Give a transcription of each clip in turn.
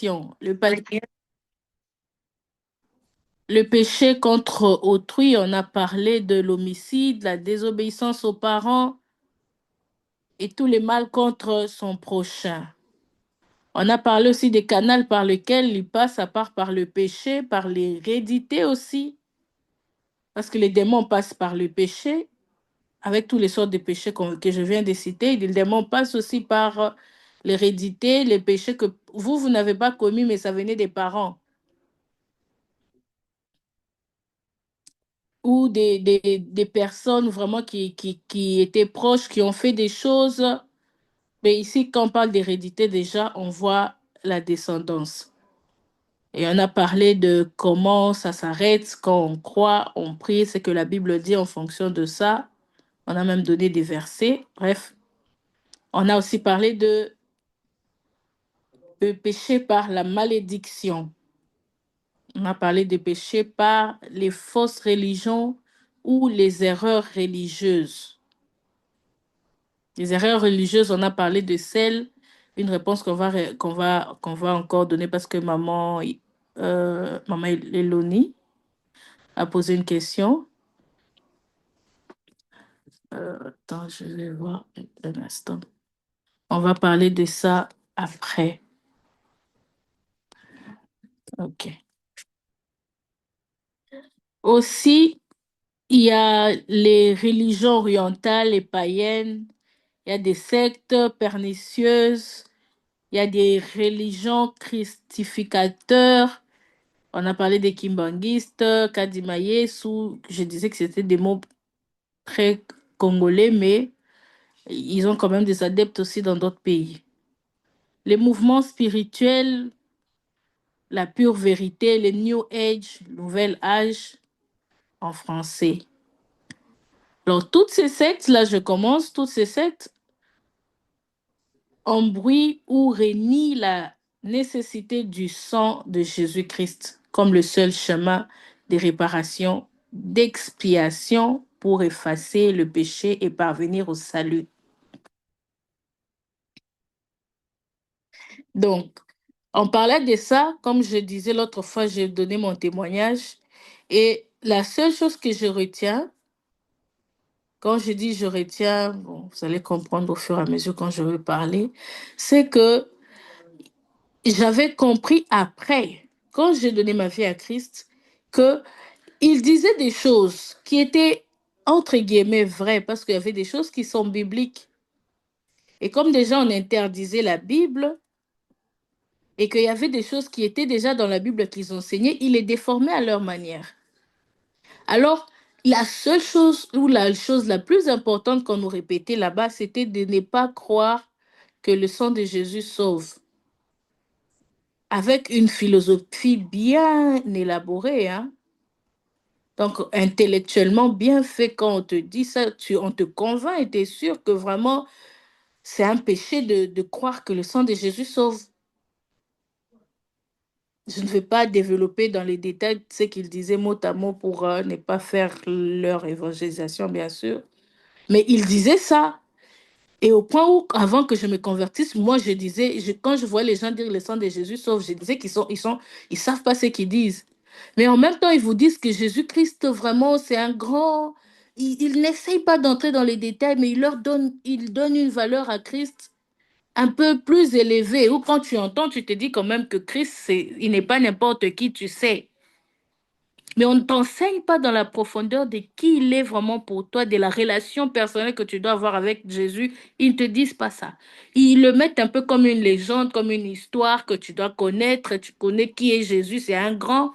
Le, pa- le péché contre autrui, on a parlé de l'homicide, la désobéissance aux parents et tous les mal contre son prochain. On a parlé aussi des canaux par lesquels il passe, à part par le péché, par l'hérédité aussi, parce que les démons passent par le péché, avec tous les sortes de péchés que je viens de citer. Les démons passent aussi par l'hérédité, les péchés que vous n'avez pas commis, mais ça venait des parents. Ou des personnes vraiment qui étaient proches, qui ont fait des choses. Mais ici, quand on parle d'hérédité, déjà, on voit la descendance. Et on a parlé de comment ça s'arrête quand on croit, on prie, ce que la Bible dit en fonction de ça. On a même donné des versets. Bref, on a aussi parlé de péché par la malédiction. On a parlé de péché par les fausses religions ou les erreurs religieuses. Les erreurs religieuses, on a parlé de celles, une réponse qu'on va encore donner parce que maman Eloni a posé une question. Attends, je vais voir un instant. On va parler de ça après. OK. Aussi, il y a les religions orientales et païennes. Il y a des sectes pernicieuses. Il y a des religions christificateurs. On a parlé des kimbanguistes, Kadimaye, je disais que c'était des mots très congolais, mais ils ont quand même des adeptes aussi dans d'autres pays. Les mouvements spirituels, la pure vérité, les New Age, Nouvel Âge en français. Alors, toutes ces sectes, là, je commence, toutes ces sectes embrouillent ou renient la nécessité du sang de Jésus-Christ comme le seul chemin de réparation, d'expiation pour effacer le péché et parvenir au salut. Donc, on parlait de ça, comme je disais l'autre fois, j'ai donné mon témoignage. Et la seule chose que je retiens, quand je dis je retiens, bon, vous allez comprendre au fur et à mesure quand je vais parler, c'est que j'avais compris après, quand j'ai donné ma vie à Christ, que il disait des choses qui étaient entre guillemets vraies, parce qu'il y avait des choses qui sont bibliques. Et comme déjà on interdisait la Bible, et qu'il y avait des choses qui étaient déjà dans la Bible qu'ils enseignaient, ils les déformaient à leur manière. Alors, la seule chose ou la chose la plus importante qu'on nous répétait là-bas, c'était de ne pas croire que le sang de Jésus sauve. Avec une philosophie bien élaborée, hein. Donc, intellectuellement bien fait, quand on te dit ça, on te convainc et tu es sûr que vraiment, c'est un péché de croire que le sang de Jésus sauve. Je ne vais pas développer dans les détails ce qu'ils disaient mot à mot pour ne pas faire leur évangélisation, bien sûr. Mais ils disaient ça. Et au point où, avant que je me convertisse, moi, je disais, quand je voyais les gens dire le sang de Jésus sauve, je disais ils savent pas ce qu'ils disent. Mais en même temps, ils vous disent que Jésus-Christ, vraiment, c'est un grand. Ils n'essayent pas d'entrer dans les détails, mais ils donnent une valeur à Christ un peu plus élevée. Ou quand tu entends, tu te dis quand même que Christ, il n'est pas n'importe qui, tu sais. Mais on ne t'enseigne pas dans la profondeur de qui il est vraiment pour toi, de la relation personnelle que tu dois avoir avec Jésus. Ils ne te disent pas ça. Ils le mettent un peu comme une légende, comme une histoire que tu dois connaître. Tu connais qui est Jésus, c'est un grand.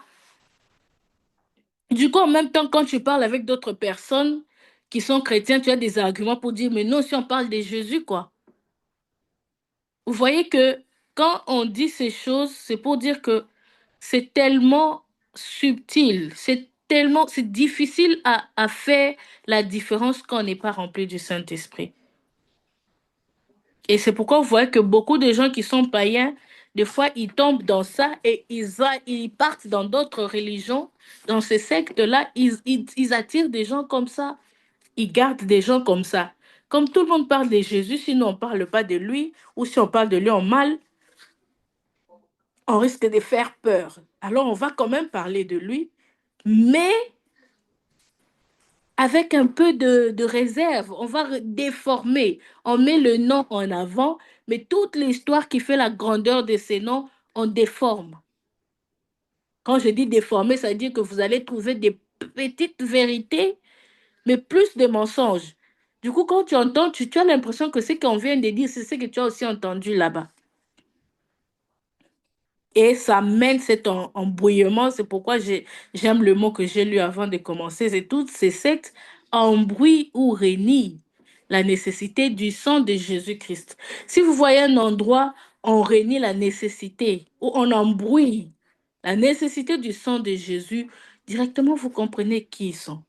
Du coup, en même temps, quand tu parles avec d'autres personnes qui sont chrétiens, tu as des arguments pour dire, mais non, si on parle de Jésus, quoi. Vous voyez que quand on dit ces choses, c'est pour dire que c'est tellement subtil, c'est difficile à faire la différence quand on n'est pas rempli du Saint-Esprit. Et c'est pourquoi vous voyez que beaucoup de gens qui sont païens, des fois, ils tombent dans ça et ils partent dans d'autres religions, dans ces sectes-là, ils attirent des gens comme ça, ils gardent des gens comme ça. Comme tout le monde parle de Jésus, sinon on ne parle pas de lui, ou si on parle de lui en mal, on risque de faire peur. Alors, on va quand même parler de lui, mais avec un peu de réserve. On va déformer. On met le nom en avant, mais toute l'histoire qui fait la grandeur de ces noms, on déforme. Quand je dis déformer, ça veut dire que vous allez trouver des petites vérités, mais plus de mensonges. Du coup, quand tu entends, tu as l'impression que ce qu'on vient de dire, c'est ce que tu as aussi entendu là-bas. Et ça mène cet embrouillement. C'est pourquoi j'aime le mot que j'ai lu avant de commencer. C'est toutes ces sectes embrouillent ou renient la nécessité du sang de Jésus-Christ. Si vous voyez un endroit, on renie la nécessité ou on embrouille la nécessité du sang de Jésus, directement vous comprenez qui ils sont.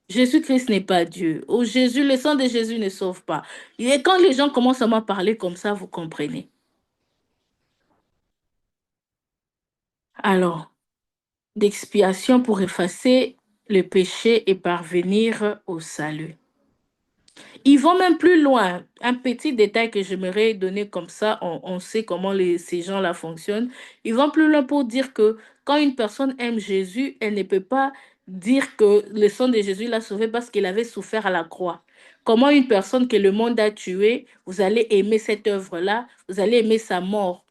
Jésus-Christ n'est pas Dieu. Ou Jésus, le sang de Jésus ne sauve pas. Et quand les gens commencent à m'en parler comme ça, vous comprenez. Alors, d'expiation pour effacer le péché et parvenir au salut. Ils vont même plus loin. Un petit détail que j'aimerais donner comme ça, on sait comment ces gens-là fonctionnent. Ils vont plus loin pour dire que quand une personne aime Jésus, elle ne peut pas dire que le sang de Jésus l'a sauvé parce qu'il avait souffert à la croix. Comment une personne que le monde a tuée, vous allez aimer cette œuvre-là, vous allez aimer sa mort.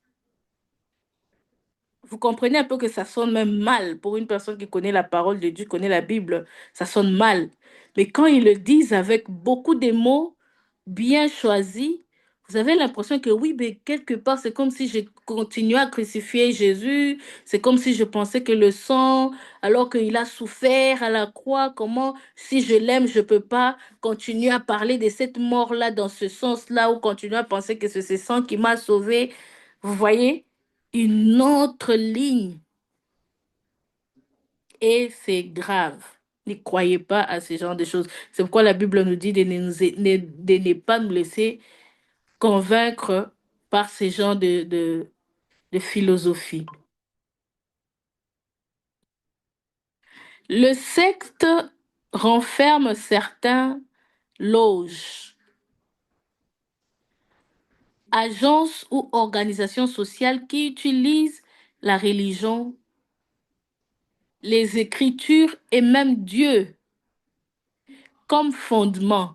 Vous comprenez un peu que ça sonne même mal pour une personne qui connaît la parole de Dieu, connaît la Bible, ça sonne mal. Mais quand ils le disent avec beaucoup de mots bien choisis, vous avez l'impression que oui, mais quelque part, c'est comme si je continuais à crucifier Jésus, c'est comme si je pensais que le sang, alors qu'il a souffert à la croix, comment, si je l'aime, je ne peux pas continuer à parler de cette mort-là dans ce sens-là, ou continuer à penser que c'est ce sang qui m'a sauvé. Vous voyez? Une autre ligne et c'est grave. Ne croyez pas à ce genre de choses. C'est pourquoi la Bible nous dit de ne pas nous laisser convaincre par ce genre de philosophie. Le secte renferme certains loges, agences ou organisations sociales qui utilisent la religion, les écritures et même Dieu comme fondement.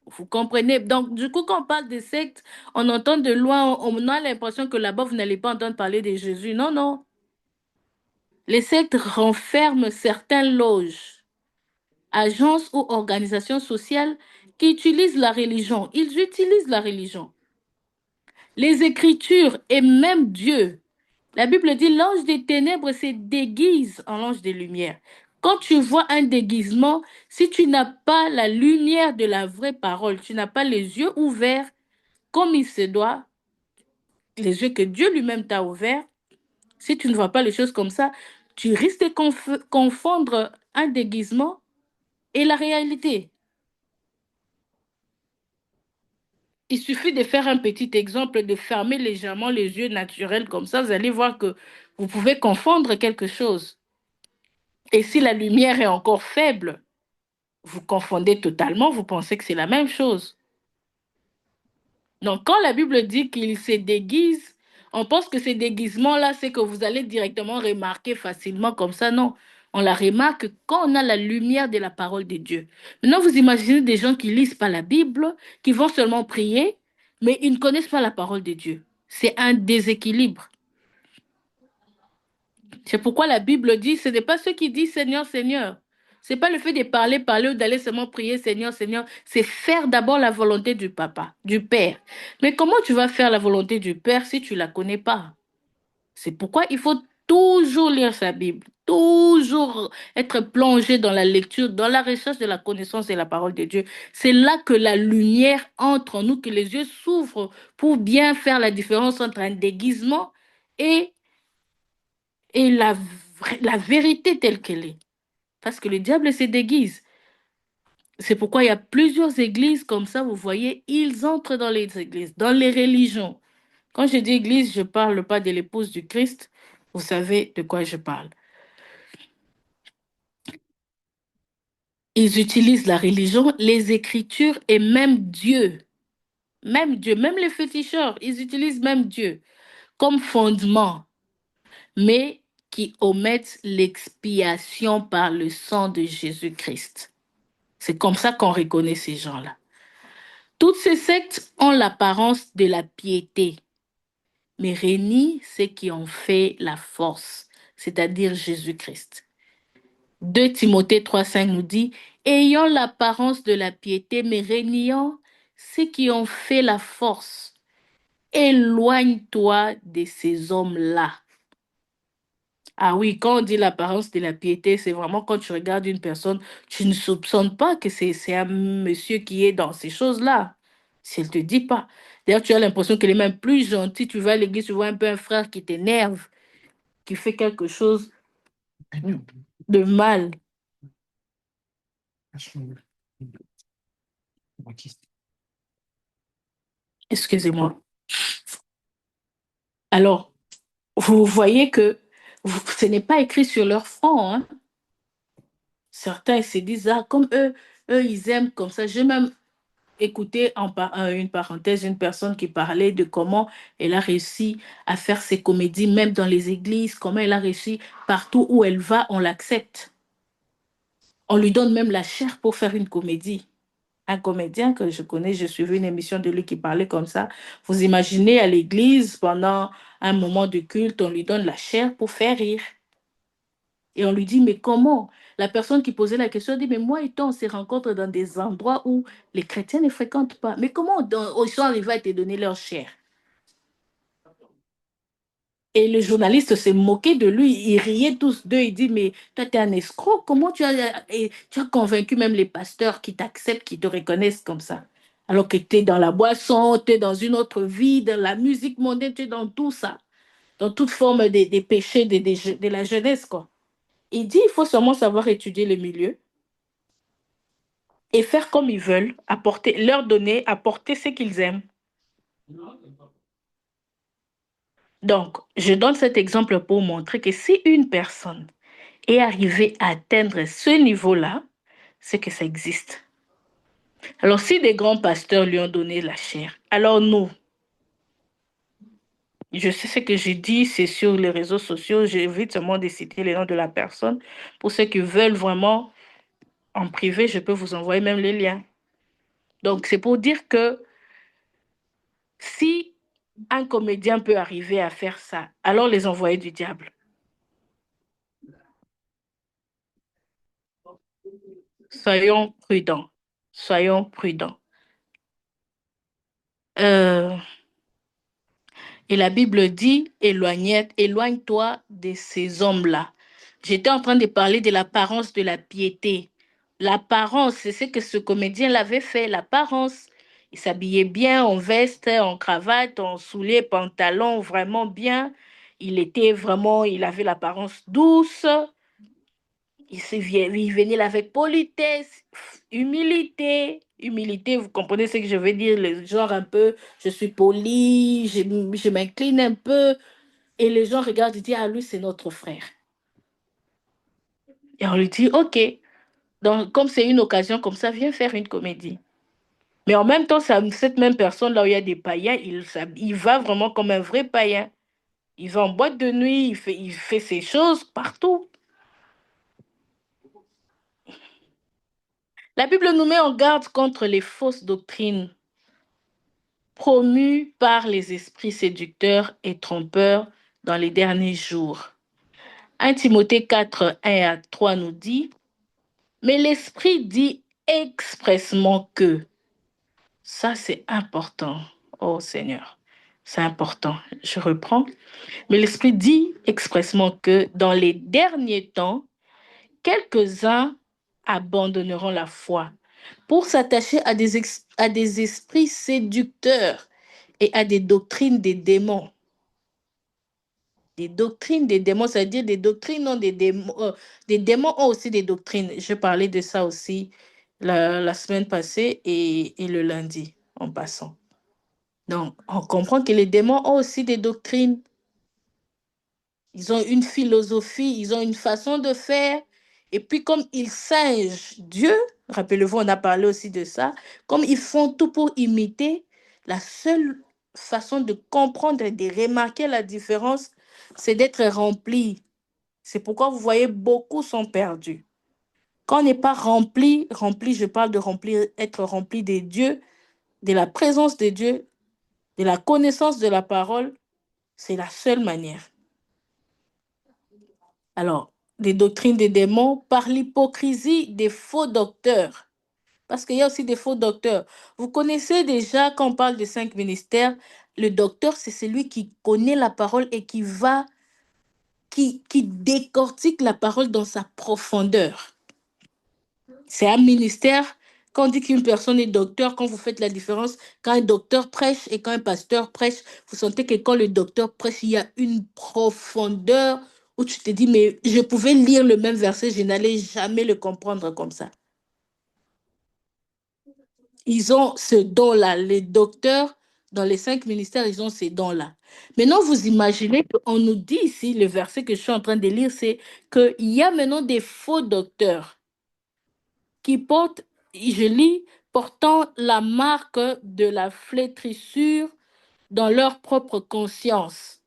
Vous comprenez? Donc, du coup, quand on parle de sectes, on entend de loin, on a l'impression que là-bas, vous n'allez pas entendre parler de Jésus. Non, non. Les sectes renferment certaines loges, agences ou organisations sociales qui utilisent la religion. Ils utilisent la religion, les Écritures et même Dieu. La Bible dit l'ange des ténèbres se déguise en l'ange des lumières. Quand tu vois un déguisement, si tu n'as pas la lumière de la vraie parole, tu n'as pas les yeux ouverts comme il se doit, les yeux que Dieu lui-même t'a ouverts, si tu ne vois pas les choses comme ça, tu risques de confondre un déguisement et la réalité. Il suffit de faire un petit exemple, de fermer légèrement les yeux naturels comme ça, vous allez voir que vous pouvez confondre quelque chose. Et si la lumière est encore faible, vous confondez totalement, vous pensez que c'est la même chose. Donc, quand la Bible dit qu'il se déguise, on pense que ces déguisements-là, c'est que vous allez directement remarquer facilement comme ça. Non, on la remarque quand on a la lumière de la parole de Dieu. Maintenant, vous imaginez des gens qui lisent pas la Bible, qui vont seulement prier, mais ils ne connaissent pas la parole de Dieu. C'est un déséquilibre. C'est pourquoi la Bible dit, ce n'est pas ceux qui disent Seigneur, Seigneur. C'est pas le fait de parler, parler ou d'aller seulement prier Seigneur, Seigneur. C'est faire d'abord la volonté du papa, du Père. Mais comment tu vas faire la volonté du Père si tu la connais pas? C'est pourquoi il faut toujours lire sa Bible, toujours être plongé dans la lecture, dans la recherche de la connaissance et la parole de Dieu. C'est là que la lumière entre en nous, que les yeux s'ouvrent pour bien faire la différence entre un déguisement et la vérité telle qu'elle est. Parce que le diable se déguise. C'est pourquoi il y a plusieurs églises comme ça, vous voyez, ils entrent dans les églises, dans les religions. Quand je dis église, je ne parle pas de l'épouse du Christ. Vous savez de quoi je parle. Ils utilisent la religion, les écritures et même Dieu. Même Dieu, même les féticheurs, ils utilisent même Dieu comme fondement, mais qui omettent l'expiation par le sang de Jésus-Christ. C'est comme ça qu'on reconnaît ces gens-là. Toutes ces sectes ont l'apparence de la piété, mais renie ce qui en fait la force, c'est-à-dire Jésus-Christ. 2 Timothée 3,5 nous dit, ayant l'apparence de la piété, mais régnant ceux qui ont fait la force, éloigne-toi de ces hommes-là. Ah oui, quand on dit l'apparence de la piété, c'est vraiment quand tu regardes une personne, tu ne soupçonnes pas que c'est un monsieur qui est dans ces choses-là. Si elle ne te dit pas. D'ailleurs, tu as l'impression qu'elle est même plus gentille. Tu vas à l'église, tu vois un peu un frère qui t'énerve, qui fait quelque chose de mal. Excusez-moi. Alors, vous voyez que ce n'est pas écrit sur leur front, hein. Certains se disent, ah, comme eux, ils aiment comme ça. J'ai même écouté une parenthèse, une personne qui parlait de comment elle a réussi à faire ses comédies, même dans les églises, comment elle a réussi partout où elle va, on l'accepte. On lui donne même la chair pour faire une comédie. Un comédien que je connais, j'ai suivi une émission de lui qui parlait comme ça. Vous imaginez à l'église, pendant un moment de culte, on lui donne la chair pour faire rire. Et on lui dit, mais comment? La personne qui posait la question dit, mais moi et toi, on se rencontre dans des endroits où les chrétiens ne fréquentent pas. Mais comment ils sont arrivés à te donner leur chair? Et le journaliste s'est moqué de lui. Ils riaient tous deux. Il dit, mais toi, tu es un escroc. Comment tu as convaincu même les pasteurs qui t'acceptent, qui te reconnaissent comme ça? Alors que tu es dans la boisson, tu es dans une autre vie, dans la musique mondaine, tu es dans tout ça. Dans toute forme des péchés de la jeunesse, quoi. Il dit, il faut seulement savoir étudier le milieu et faire comme ils veulent, apporter, leur donner, apporter ce qu'ils aiment. Donc, je donne cet exemple pour montrer que si une personne est arrivée à atteindre ce niveau-là, c'est que ça existe. Alors, si des grands pasteurs lui ont donné la chair, alors nous, je sais ce que j'ai dit, c'est sur les réseaux sociaux, j'évite seulement de citer les noms de la personne. Pour ceux qui veulent vraiment, en privé, je peux vous envoyer même les liens. Donc, c'est pour dire que si un comédien peut arriver à faire ça, alors les envoyés du diable. Soyons prudents. Soyons prudents. Euh, et la Bible dit, éloigne-toi de ces hommes-là. J'étais en train de parler de l'apparence de la piété. L'apparence, c'est ce que ce comédien l'avait fait, l'apparence. Il s'habillait bien en veste, en cravate, en souliers, pantalon, vraiment bien. Il avait l'apparence douce. Il venait là avec politesse, humilité. Humilité, vous comprenez ce que je veux dire? Le genre un peu, je suis poli, je m'incline un peu. Et les gens regardent et disent, ah, lui, c'est notre frère. Et on lui dit, OK. Donc, comme c'est une occasion comme ça, viens faire une comédie. Mais en même temps, cette même personne, là où il y a des païens, il va vraiment comme un vrai païen. Il va en boîte de nuit, il fait ses choses partout. La Bible nous met en garde contre les fausses doctrines promu par les esprits séducteurs et trompeurs dans les derniers jours. 1 Timothée 4, 1 à 3 nous dit, mais l'Esprit dit expressement que, ça c'est important, oh Seigneur, c'est important, je reprends, mais l'Esprit dit expressement que dans les derniers temps, quelques-uns abandonneront la foi pour s'attacher à des esprits séducteurs et à des doctrines des démons. Des doctrines des démons, c'est-à-dire des doctrines ont des démons ont aussi des doctrines. Je parlais de ça aussi la semaine passée et le lundi en passant. Donc, on comprend que les démons ont aussi des doctrines. Ils ont une philosophie, ils ont une façon de faire. Et puis, comme ils singent Dieu, rappelez-vous, on a parlé aussi de ça, comme ils font tout pour imiter, la seule façon de comprendre et de remarquer la différence, c'est d'être rempli. C'est pourquoi vous voyez, beaucoup sont perdus. Quand on n'est pas rempli, rempli, je parle de remplir, être rempli de Dieu, de la présence de Dieu, de la connaissance de la parole, c'est la seule manière. Alors, des doctrines des démons par l'hypocrisie des faux docteurs. Parce qu'il y a aussi des faux docteurs. Vous connaissez déjà, quand on parle de 5 ministères, le docteur, c'est celui qui connaît la parole et qui décortique la parole dans sa profondeur. C'est un ministère. Quand on dit qu'une personne est docteur, quand vous faites la différence, quand un docteur prêche et quand un pasteur prêche, vous sentez que quand le docteur prêche, il y a une profondeur où tu te dis, mais je pouvais lire le même verset, je n'allais jamais le comprendre comme ça. Ils ont ce don-là. Les docteurs, dans les 5 ministères, ils ont ces dons-là. Maintenant, vous imaginez qu'on nous dit ici, le verset que je suis en train de lire, c'est qu'il y a maintenant des faux docteurs qui portent, je lis, portant la marque de la flétrissure dans leur propre conscience.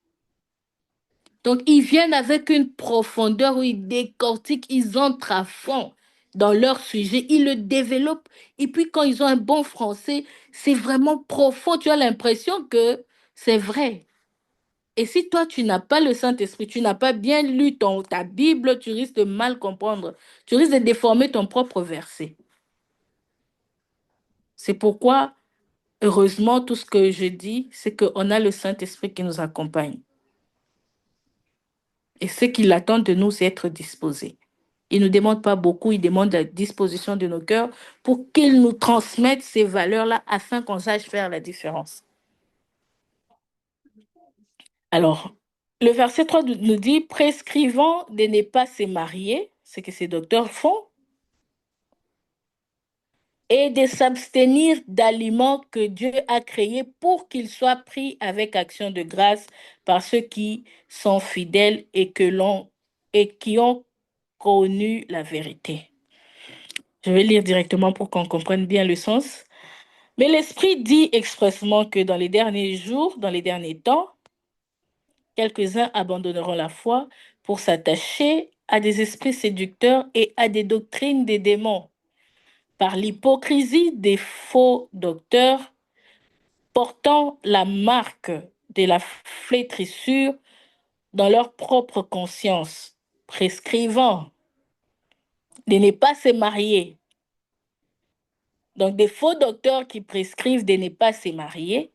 Donc, ils viennent avec une profondeur où ils décortiquent, ils entrent à fond dans leur sujet, ils le développent. Et puis, quand ils ont un bon français, c'est vraiment profond. Tu as l'impression que c'est vrai. Et si toi, tu n'as pas le Saint-Esprit, tu n'as pas bien lu ta Bible, tu risques de mal comprendre. Tu risques de déformer ton propre verset. C'est pourquoi, heureusement, tout ce que je dis, c'est qu'on a le Saint-Esprit qui nous accompagne. Et ce qu'il attend de nous, c'est être disposé. Il ne nous demande pas beaucoup, il demande la disposition de nos cœurs pour qu'il nous transmette ces valeurs-là afin qu'on sache faire la différence. Alors, le verset 3 nous dit, prescrivant de ne pas se marier, ce que ces docteurs font, et de s'abstenir d'aliments que Dieu a créés pour qu'ils soient pris avec action de grâce par ceux qui sont fidèles et qui ont connu la vérité. Je vais lire directement pour qu'on comprenne bien le sens. Mais l'Esprit dit expressement que dans les derniers jours, dans les derniers temps, quelques-uns abandonneront la foi pour s'attacher à des esprits séducteurs et à des doctrines des démons, par l'hypocrisie des faux docteurs portant la marque de la flétrissure dans leur propre conscience, prescrivant de ne pas se marier. Donc des faux docteurs qui prescrivent de ne pas se marier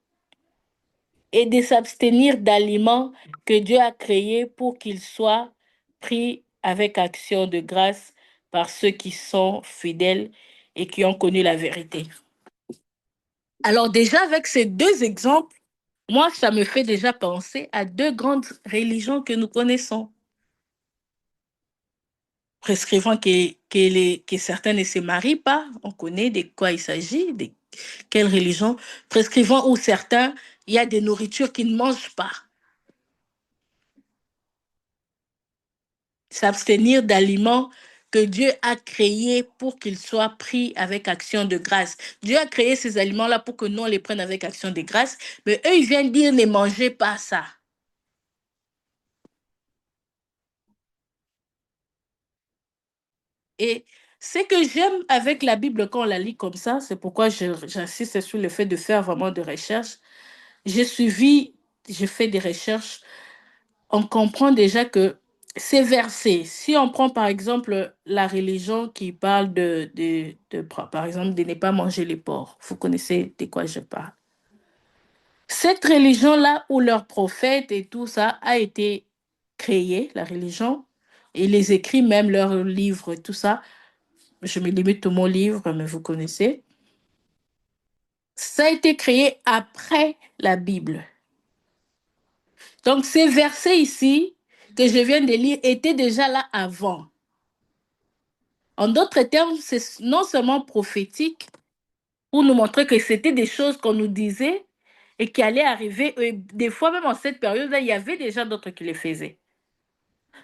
et de s'abstenir d'aliments que Dieu a créés pour qu'ils soient pris avec action de grâce par ceux qui sont fidèles et qui ont connu la vérité. Alors déjà, avec ces 2 exemples, moi, ça me fait déjà penser à 2 grandes religions que nous connaissons, prescrivant que certains ne se marient pas. On connaît de quoi il s'agit, de quelle religion, prescrivant où certains, il y a des nourritures qu'ils ne mangent pas. S'abstenir d'aliments que Dieu a créés pour qu'ils soient pris avec action de grâce. Dieu a créé ces aliments-là pour que nous, on les prenne avec action de grâce, mais eux, ils viennent dire ne mangez pas ça. Et ce que j'aime avec la Bible quand on la lit comme ça, c'est pourquoi j'insiste sur le fait de faire vraiment des recherches. J'ai suivi, j'ai fait des recherches. On comprend déjà que ces versets, si on prend par exemple la religion qui parle par exemple, de ne pas manger les porcs, vous connaissez de quoi je parle. Cette religion-là, où leur prophète et tout ça a été créé, la religion, et les écrits, même leurs livres, tout ça, je me limite à mon livre, mais vous connaissez. Ça a été créé après la Bible. Donc ces versets ici que je viens de lire étaient déjà là avant. En d'autres termes, c'est non seulement prophétique pour nous montrer que c'était des choses qu'on nous disait et qui allaient arriver. Et des fois, même en cette période-là, il y avait déjà d'autres qui les faisaient.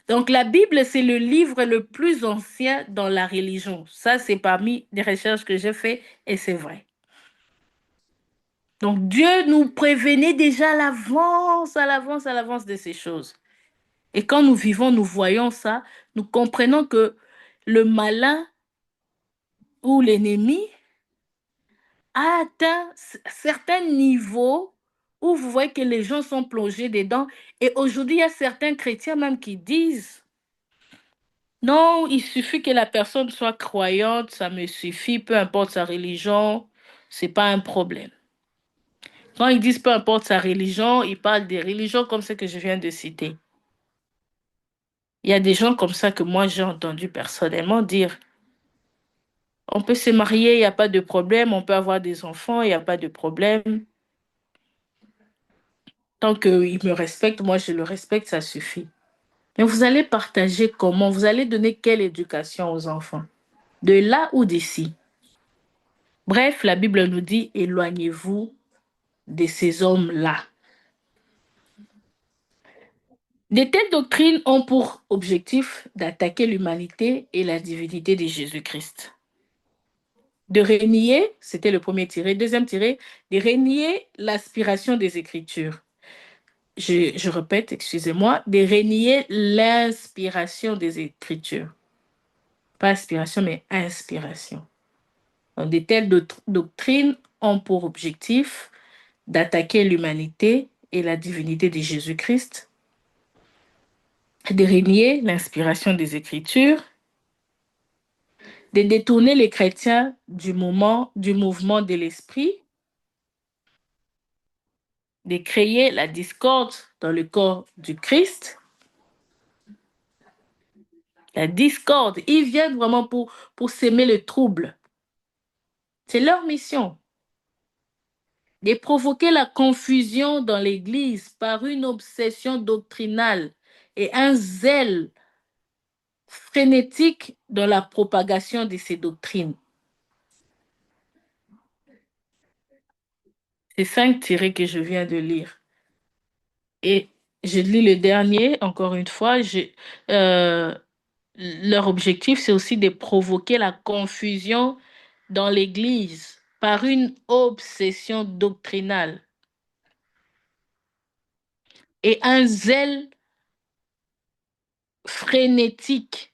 Donc la Bible, c'est le livre le plus ancien dans la religion. Ça, c'est parmi les recherches que j'ai faites et c'est vrai. Donc Dieu nous prévenait déjà à l'avance, à l'avance, à l'avance de ces choses. Et quand nous vivons, nous voyons ça, nous comprenons que le malin ou l'ennemi a atteint certains niveaux où vous voyez que les gens sont plongés dedans. Et aujourd'hui, il y a certains chrétiens même qui disent, non, il suffit que la personne soit croyante, ça me suffit, peu importe sa religion, c'est pas un problème. Quand ils disent peu importe sa religion, ils parlent des religions comme celles que je viens de citer. Il y a des gens comme ça que moi j'ai entendu personnellement dire, on peut se marier, il n'y a pas de problème, on peut avoir des enfants, il n'y a pas de problème. Tant qu'il me respecte, moi je le respecte, ça suffit. Mais vous allez partager comment? Vous allez donner quelle éducation aux enfants? De là ou d'ici? Bref, la Bible nous dit, éloignez-vous de ces hommes-là. De telles doctrines ont pour objectif d'attaquer l'humanité et la divinité de Jésus-Christ. De renier, c'était le premier tiré. Deuxième tiré, de renier l'aspiration des Écritures. Je répète, excusez-moi, de renier l'inspiration des Écritures. Pas aspiration, mais inspiration. Donc, de telles doctrines ont pour objectif d'attaquer l'humanité et la divinité de Jésus-Christ, de renier l'inspiration des Écritures, de détourner les chrétiens du mouvement de l'esprit, de créer la discorde dans le corps du Christ. La discorde, ils viennent vraiment pour s'aimer le trouble. C'est leur mission. De provoquer la confusion dans l'Église par une obsession doctrinale et un zèle frénétique dans la propagation de ces doctrines. C'est 5 tirés que je viens de lire. Et je lis le dernier, encore une fois. Euh, Leur objectif, c'est aussi de provoquer la confusion dans l'Église par une obsession doctrinale et un zèle frénétique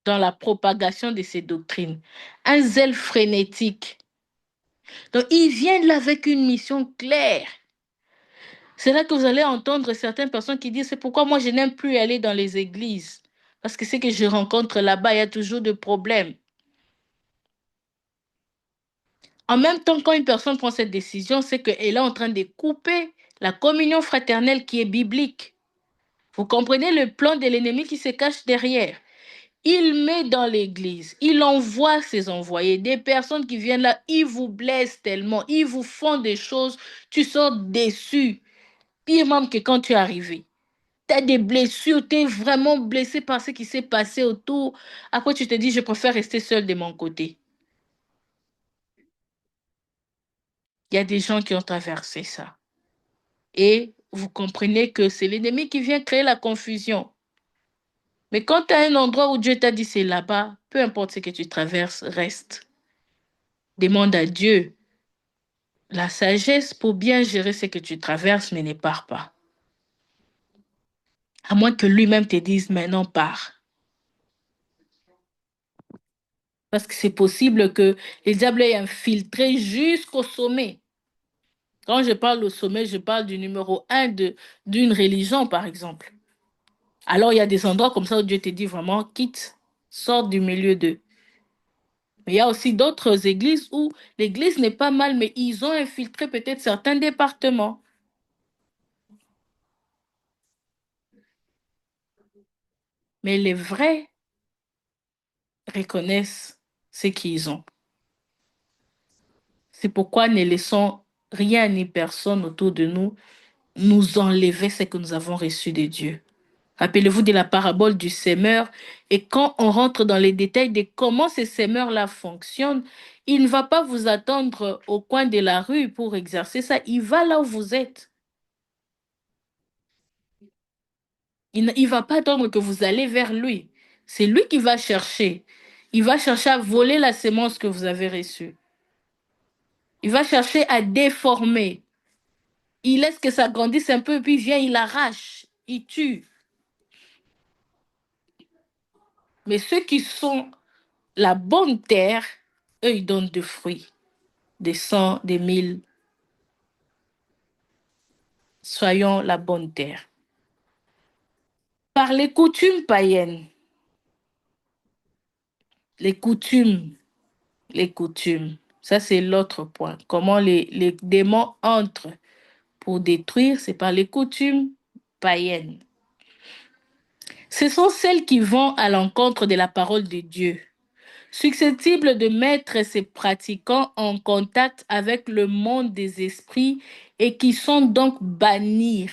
dans la propagation de ces doctrines. Un zèle frénétique. Donc, ils viennent là avec une mission claire. C'est là que vous allez entendre certaines personnes qui disent, c'est pourquoi moi je n'aime plus aller dans les églises. Parce que c'est que je rencontre là-bas, il y a toujours des problèmes. En même temps, quand une personne prend cette décision, c'est qu'elle est en train de couper la communion fraternelle qui est biblique. Vous comprenez le plan de l'ennemi qui se cache derrière. Il met dans l'église, il envoie ses envoyés, des personnes qui viennent là, ils vous blessent tellement, ils vous font des choses, tu sors déçu. Pire même que quand tu es arrivé. Tu as des blessures, tu es vraiment blessé par ce qui s'est passé autour. Après, tu te dis, je préfère rester seul de mon côté. Il y a des gens qui ont traversé ça. Et vous comprenez que c'est l'ennemi qui vient créer la confusion. Mais quand tu as un endroit où Dieu t'a dit c'est là-bas, peu importe ce que tu traverses, reste. Demande à Dieu la sagesse pour bien gérer ce que tu traverses, mais ne pars pas. À moins que lui-même te dise maintenant pars. Parce que c'est possible que le diable ait infiltré jusqu'au sommet. Quand je parle au sommet, je parle du numéro un d'une religion, par exemple. Alors, il y a des endroits comme ça où Dieu te dit vraiment, quitte, sors du milieu d'eux. Mais il y a aussi d'autres églises où l'église n'est pas mal, mais ils ont infiltré peut-être certains départements. Mais les vrais reconnaissent ce qu'ils ont. C'est pourquoi ne laissons rien ni personne autour de nous nous enlever ce que nous avons reçu de Dieu. Rappelez-vous de la parabole du semeur. Et quand on rentre dans les détails de comment ces semeurs-là fonctionnent, il ne va pas vous attendre au coin de la rue pour exercer ça. Il va là où vous êtes. Il ne va pas attendre que vous allez vers lui. C'est lui qui va chercher. Il va chercher à voler la sémence que vous avez reçue. Il va chercher à déformer. Il laisse que ça grandisse un peu, puis vient, il arrache, il tue. Mais ceux qui sont la bonne terre, eux, ils donnent des fruits, des cents, des mille. Soyons la bonne terre. Par les coutumes païennes, les coutumes, les coutumes. Ça, c'est l'autre point. Comment les démons entrent pour détruire, c'est par les coutumes païennes. Ce sont celles qui vont à l'encontre de la parole de Dieu, susceptibles de mettre ces pratiquants en contact avec le monde des esprits et qui sont donc bannir,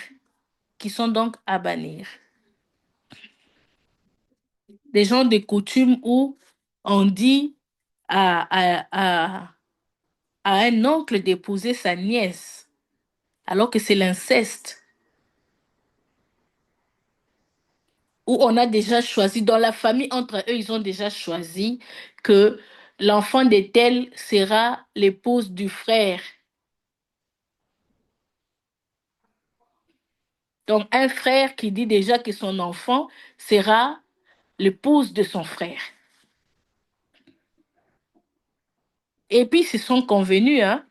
qui sont donc à bannir. Des gens de coutume où on dit à un oncle d'épouser sa nièce, alors que c'est l'inceste, où on a déjà choisi, dans la famille, entre eux, ils ont déjà choisi que l'enfant de tel sera l'épouse du frère. Donc, un frère qui dit déjà que son enfant sera l'épouse de son frère. Et puis, ils se sont convenus, hein.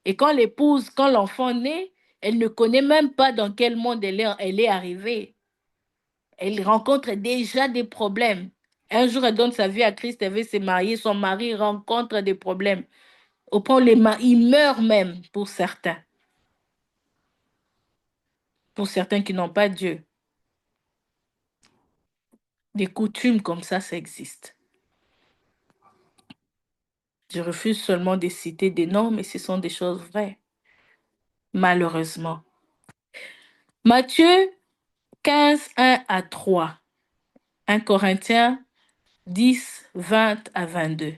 Et quand l'épouse, quand l'enfant naît, elle ne connaît même pas dans quel monde elle est arrivée. Elle rencontre déjà des problèmes. Un jour, elle donne sa vie à Christ, elle veut se marier, son mari rencontre des problèmes. Au point où il meurt même pour certains qui n'ont pas Dieu. Des coutumes comme ça existe. Je refuse seulement de citer des noms, mais ce sont des choses vraies, malheureusement. Matthieu 15, 1 à 3. 1 Corinthiens 10, 20 à 22.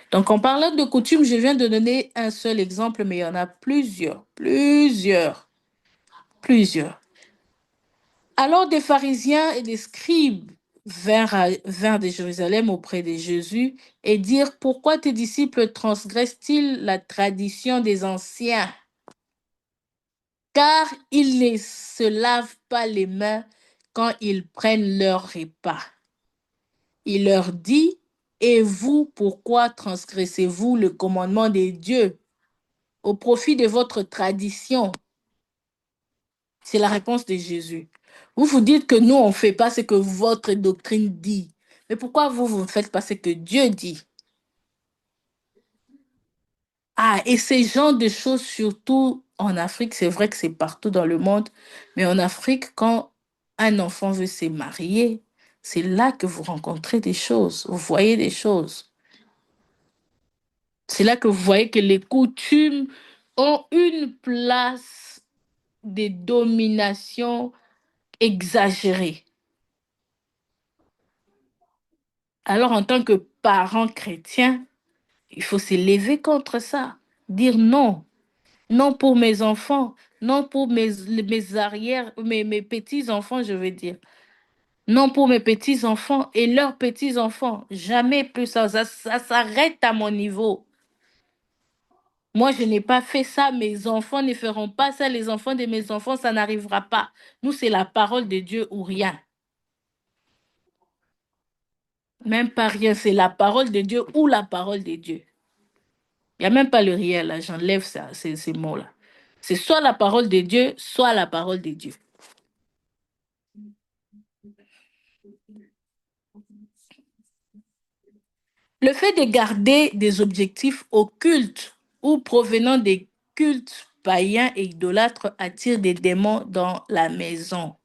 Donc, en parlant de coutumes, je viens de donner un seul exemple, mais il y en a plusieurs. Alors, des pharisiens et des scribes vinrent de Jérusalem auprès de Jésus et dirent, pourquoi tes disciples transgressent-ils la tradition des anciens? Car ils ne se lavent pas les mains quand ils prennent leur repas. Il leur dit, et vous, pourquoi transgressez-vous le commandement de Dieu au profit de votre tradition? C'est la réponse de Jésus. Vous vous dites que nous, on ne fait pas ce que votre doctrine dit. Mais pourquoi vous ne faites pas ce que Dieu dit? Ah, et ces genres de choses, surtout en Afrique, c'est vrai que c'est partout dans le monde, mais en Afrique, quand un enfant veut se marier, c'est là que vous rencontrez des choses, vous voyez des choses. C'est là que vous voyez que les coutumes ont une place de domination exagérée. Alors, en tant que parent chrétien, il faut se lever contre ça, dire non, non pour mes enfants, non pour mes arrières, mes petits-enfants, je veux dire. Non pour mes petits-enfants et leurs petits-enfants. Jamais plus ça s'arrête à mon niveau. Moi, je n'ai pas fait ça, mes enfants ne feront pas ça, les enfants de mes enfants, ça n'arrivera pas. Nous, c'est la parole de Dieu ou rien. Même pas rien, c'est la parole de Dieu ou la parole de Dieu. Il n'y a même pas le rien là, j'enlève ça, ces mots-là. C'est soit la parole de Dieu, soit la parole de Dieu. Le fait de garder des objectifs occultes ou provenant des cultes païens et idolâtres attire des démons dans la maison.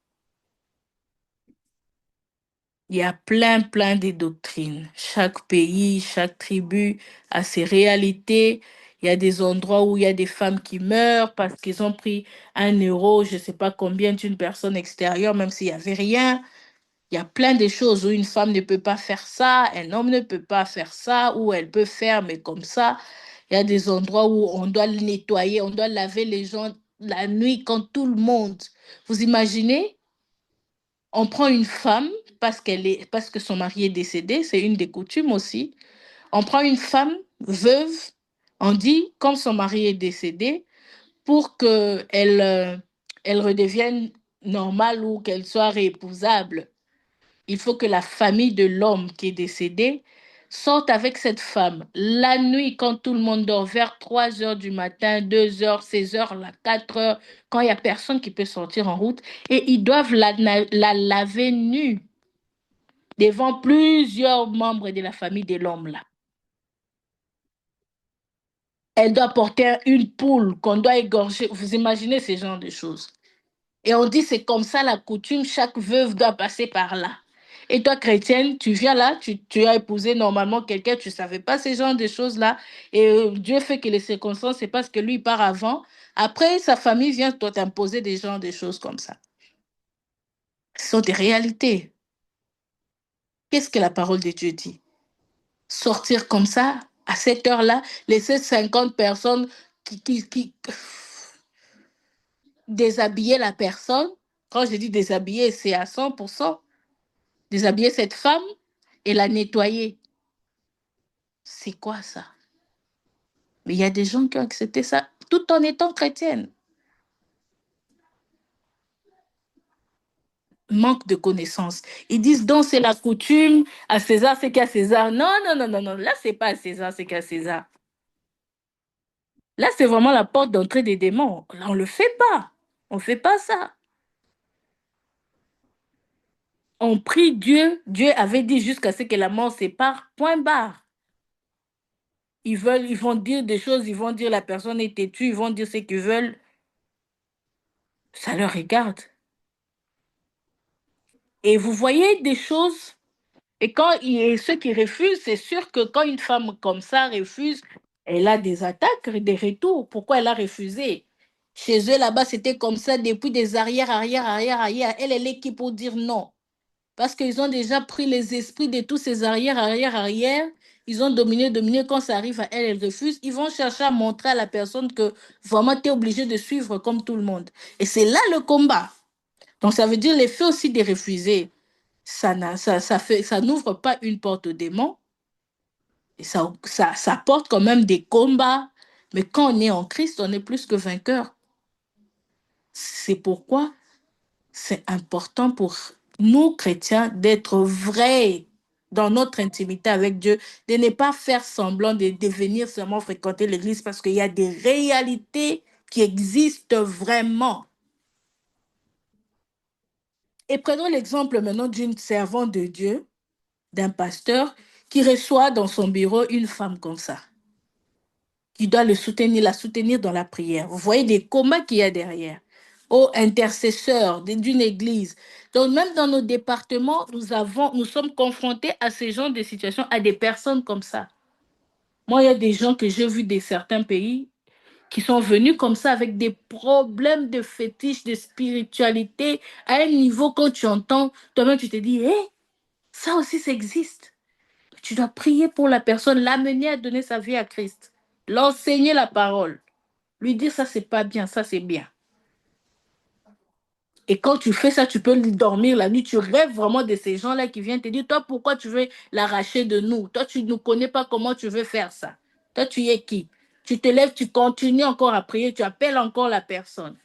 Il y a plein de doctrines. Chaque pays, chaque tribu a ses réalités. Il y a des endroits où il y a des femmes qui meurent parce qu'ils ont pris 1 euro, je ne sais pas combien, d'une personne extérieure, même s'il n'y avait rien. Il y a plein de choses où une femme ne peut pas faire ça, un homme ne peut pas faire ça, ou elle peut faire, mais comme ça. Il y a des endroits où on doit le nettoyer, on doit laver les gens la nuit quand tout le monde. Vous imaginez? On prend une femme parce que son mari est décédé, c'est une des coutumes aussi. On prend une femme veuve On dit, comme son mari est décédé, pour qu'elle redevienne normale ou qu'elle soit réépousable, il faut que la famille de l'homme qui est décédé sorte avec cette femme la nuit quand tout le monde dort, vers 3 heures du matin, 2 heures, 16 heures, 4 heures, quand il n'y a personne qui peut sortir en route, et ils doivent la laver nue devant plusieurs membres de la famille de l'homme là. Elle doit porter une poule qu'on doit égorger. Vous imaginez ce genre de choses. Et on dit c'est comme ça la coutume, chaque veuve doit passer par là. Et toi, chrétienne, tu viens là, tu as épousé normalement quelqu'un, tu ne savais pas ce genre de choses-là. Et Dieu fait que les circonstances, c'est parce que lui, il part avant. Après, sa famille vient toi t'imposer des genres de choses comme ça. Ce sont des réalités. Qu'est-ce que la parole de Dieu dit? Sortir comme ça, à cette heure-là, laisser 50 personnes qui déshabiller la personne. Quand je dis déshabiller, c'est à 100%. Déshabiller cette femme et la nettoyer. C'est quoi ça? Mais il y a des gens qui ont accepté ça tout en étant chrétiennes. Manque de connaissances. Ils disent donc c'est la coutume, à César c'est qu'à César. Non, non, non, non, non. Là, c'est pas à César, c'est qu'à César. Là, c'est vraiment la porte d'entrée des démons. Là, on le fait pas. On fait pas ça. On prie Dieu. Dieu avait dit jusqu'à ce que la mort sépare. Point barre. Ils vont dire des choses, ils vont dire la personne est têtue, ils vont dire ce qu'ils veulent. Ça leur regarde. Et vous voyez des choses. Et ceux qui refusent, c'est sûr que quand une femme comme ça refuse, elle a des attaques, des retours. Pourquoi elle a refusé? Chez eux, là-bas, c'était comme ça depuis des arrières, arrière, arrière, arrière. Elle est qui pour dire non. Parce qu'ils ont déjà pris les esprits de tous ces arrières, arrière, arrière. Ils ont dominé, dominé. Quand ça arrive à elle, elle refuse. Ils vont chercher à montrer à la personne que vraiment, tu es obligé de suivre comme tout le monde. Et c'est là le combat. Donc, ça veut dire les faits aussi de refuser. Ça n'ouvre pas une porte aux démons. Et ça porte quand même des combats. Mais quand on est en Christ, on est plus que vainqueur. C'est pourquoi c'est important pour nous, chrétiens, d'être vrais dans notre intimité avec Dieu, de ne pas faire semblant de venir seulement fréquenter l'église parce qu'il y a des réalités qui existent vraiment. Et prenons l'exemple maintenant d'une servante de Dieu, d'un pasteur qui reçoit dans son bureau une femme comme ça, qui doit la soutenir dans la prière. Vous voyez des combats qu'il y a derrière. Aux intercesseurs d'une église. Donc, même dans nos départements, nous sommes confrontés à ces genres de situations, à des personnes comme ça. Moi, il y a des gens que j'ai vus de certains pays qui sont venus comme ça avec des problèmes de fétiche, de spiritualité, à un niveau quand tu entends, toi-même tu te dis, hé, ça aussi, ça existe. Tu dois prier pour la personne, l'amener à donner sa vie à Christ, l'enseigner la parole, lui dire ça, c'est pas bien, ça, c'est bien. Et quand tu fais ça, tu peux dormir la nuit. Tu rêves vraiment de ces gens-là qui viennent te dire, toi, pourquoi tu veux l'arracher de nous? Toi, tu ne connais pas comment tu veux faire ça. Toi, tu es qui? Tu te lèves, tu continues encore à prier, tu appelles encore la personne.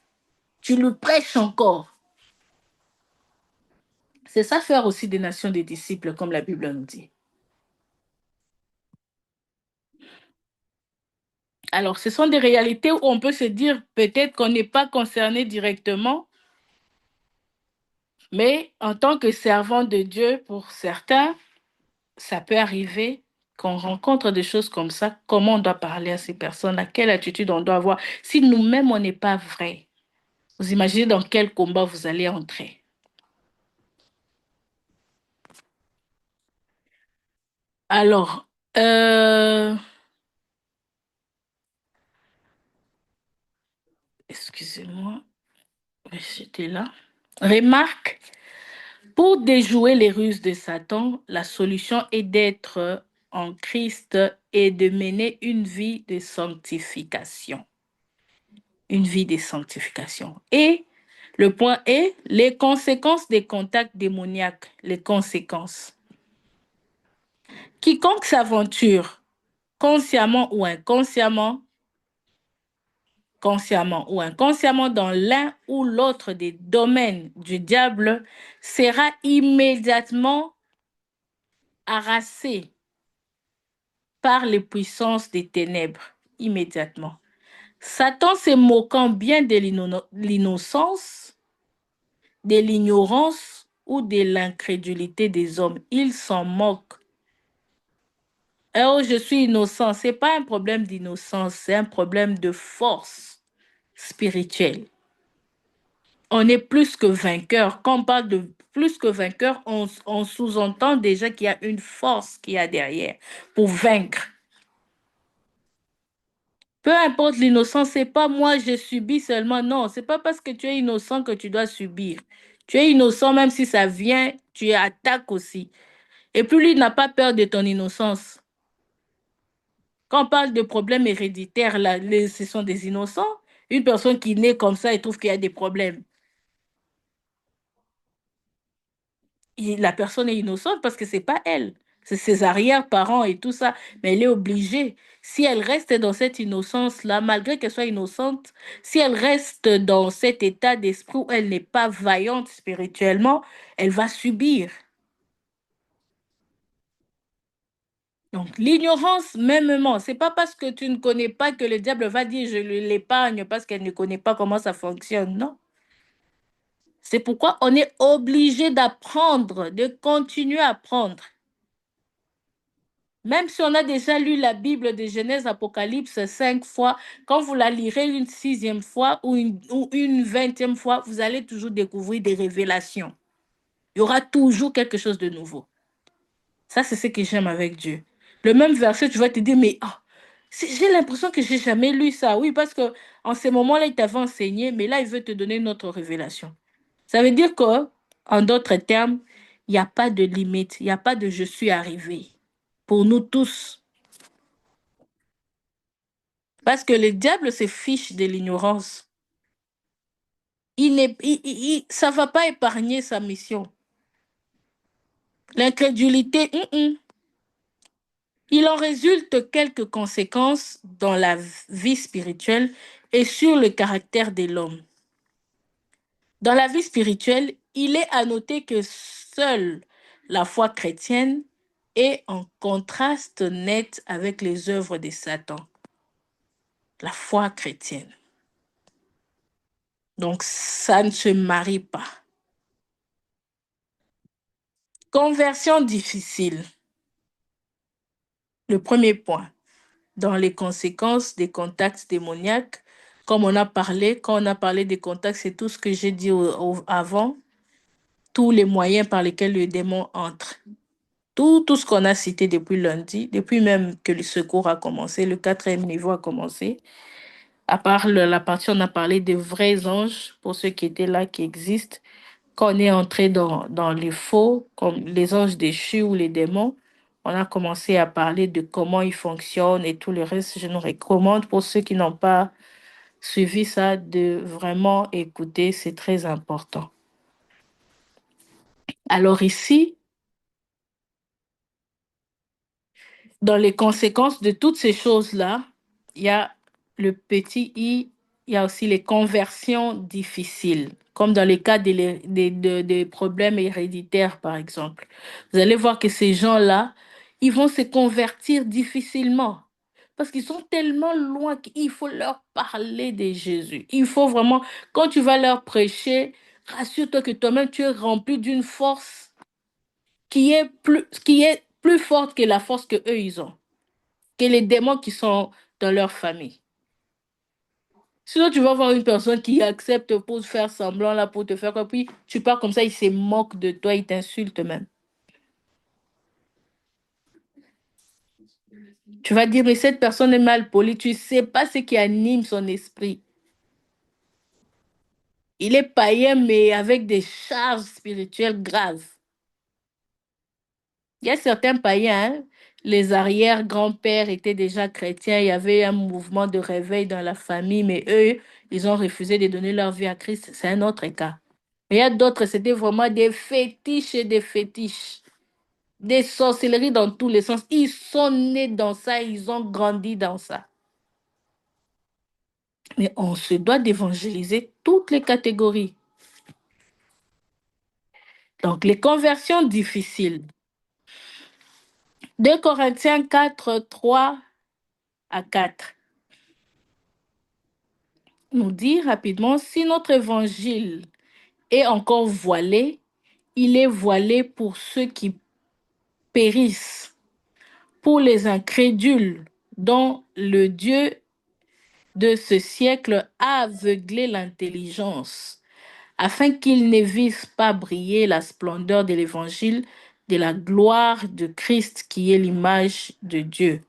Tu lui prêches encore. C'est ça faire aussi des nations des disciples, comme la Bible nous dit. Alors, ce sont des réalités où on peut se dire peut-être qu'on n'est pas concerné directement, mais en tant que servant de Dieu, pour certains, ça peut arriver qu'on rencontre des choses comme ça. Comment on doit parler à ces personnes, à quelle attitude on doit avoir. Si nous-mêmes, on n'est pas vrai, vous imaginez dans quel combat vous allez entrer. Alors, excusez-moi, j'étais là. Remarque, pour déjouer les ruses de Satan, la solution est d'être en Christ et de mener une vie de sanctification. Une vie de sanctification. Et le point est les conséquences des contacts démoniaques. Les conséquences. Quiconque s'aventure consciemment ou inconsciemment, consciemment ou inconsciemment dans l'un ou l'autre des domaines du diable, sera immédiatement harassé par les puissances des ténèbres. Immédiatement. Satan se moquant bien de l'innocence, de l'ignorance ou de l'incrédulité des hommes. Il s'en moque. Oh, je suis innocent. Ce n'est pas un problème d'innocence, c'est un problème de force spirituelle. On est plus que vainqueur. Quand on parle de plus que vainqueur, on sous-entend déjà qu'il y a une force qu'il y a derrière pour vaincre. Peu importe l'innocence, c'est pas moi, je subis seulement. Non, c'est pas parce que tu es innocent que tu dois subir. Tu es innocent, même si ça vient, tu attaques aussi. Et puis lui n'a pas peur de ton innocence. Quand on parle de problèmes héréditaires, là, ce sont des innocents. Une personne qui naît comme ça et trouve qu'il y a des problèmes. La personne est innocente parce que c'est pas elle. C'est ses arrière-parents et tout ça. Mais elle est obligée. Si elle reste dans cette innocence-là, malgré qu'elle soit innocente, si elle reste dans cet état d'esprit où elle n'est pas vaillante spirituellement, elle va subir. Donc, l'ignorance, mêmement, c'est pas parce que tu ne connais pas que le diable va dire je l'épargne parce qu'elle ne connaît pas comment ça fonctionne. Non. C'est pourquoi on est obligé d'apprendre, de continuer à apprendre. Même si on a déjà lu la Bible de Genèse, Apocalypse 5 fois, quand vous la lirez une sixième fois ou une vingtième fois, vous allez toujours découvrir des révélations. Il y aura toujours quelque chose de nouveau. Ça, c'est ce que j'aime avec Dieu. Le même verset, tu vas te dire, mais j'ai l'impression que j'ai jamais lu ça. Oui, parce que en ce moment-là, il t'avait enseigné, mais là, il veut te donner une autre révélation. Ça veut dire que, en d'autres termes, il n'y a pas de limite, il n'y a pas de je suis arrivé. Pour nous tous. Parce que le diable se fiche de l'ignorance. Ça ne va pas épargner sa mission. L'incrédulité, il en résulte quelques conséquences dans la vie spirituelle et sur le caractère de l'homme. Dans la vie spirituelle, il est à noter que seule la foi chrétienne est en contraste net avec les œuvres de Satan. La foi chrétienne. Donc, ça ne se marie pas. Conversion difficile. Le premier point, dans les conséquences des contacts démoniaques, comme on a parlé, quand on a parlé des contacts, c'est tout ce que j'ai dit avant, tous les moyens par lesquels le démon entre. Tout ce qu'on a cité depuis lundi, depuis même que le secours a commencé, le quatrième niveau a commencé. À part la partie, on a parlé des vrais anges, pour ceux qui étaient là, qui existent. Quand on est entré dans les faux, comme les anges déchus ou les démons, on a commencé à parler de comment ils fonctionnent et tout le reste. Je nous recommande pour ceux qui n'ont pas suivi ça de vraiment écouter, c'est très important. Alors ici, dans les conséquences de toutes ces choses-là, il y a le petit i, il y a aussi les conversions difficiles, comme dans les cas des problèmes héréditaires, par exemple. Vous allez voir que ces gens-là, ils vont se convertir difficilement parce qu'ils sont tellement loin qu'il faut leur parler de Jésus. Il faut vraiment, quand tu vas leur prêcher, rassure-toi que toi-même, tu es rempli d'une force qui est plus forte que la force que eux ils ont, que les démons qui sont dans leur famille. Sinon, tu vas voir une personne qui accepte pour faire semblant, là, pour te faire quoi, puis tu pars comme ça, il se moque de toi, il t'insulte même. Tu vas dire, mais cette personne est mal polie, tu ne sais pas ce qui anime son esprit. Il est païen, mais avec des charges spirituelles graves. Il y a certains païens, hein, les arrière-grands-pères étaient déjà chrétiens, il y avait un mouvement de réveil dans la famille, mais eux, ils ont refusé de donner leur vie à Christ. C'est un autre cas. Mais il y a d'autres, c'était vraiment des fétiches et des fétiches. des sorcelleries dans tous les sens. Ils sont nés dans ça, ils ont grandi dans ça. Mais on se doit d'évangéliser toutes les catégories. Donc, les conversions difficiles. 2 Corinthiens 4, 3 à 4 nous dit rapidement, si notre évangile est encore voilé, il est voilé pour ceux qui périssent, pour les incrédules dont le Dieu de ce siècle a aveuglé l'intelligence, afin qu'ils ne vissent pas briller la splendeur de l'évangile de la gloire de Christ qui est l'image de Dieu.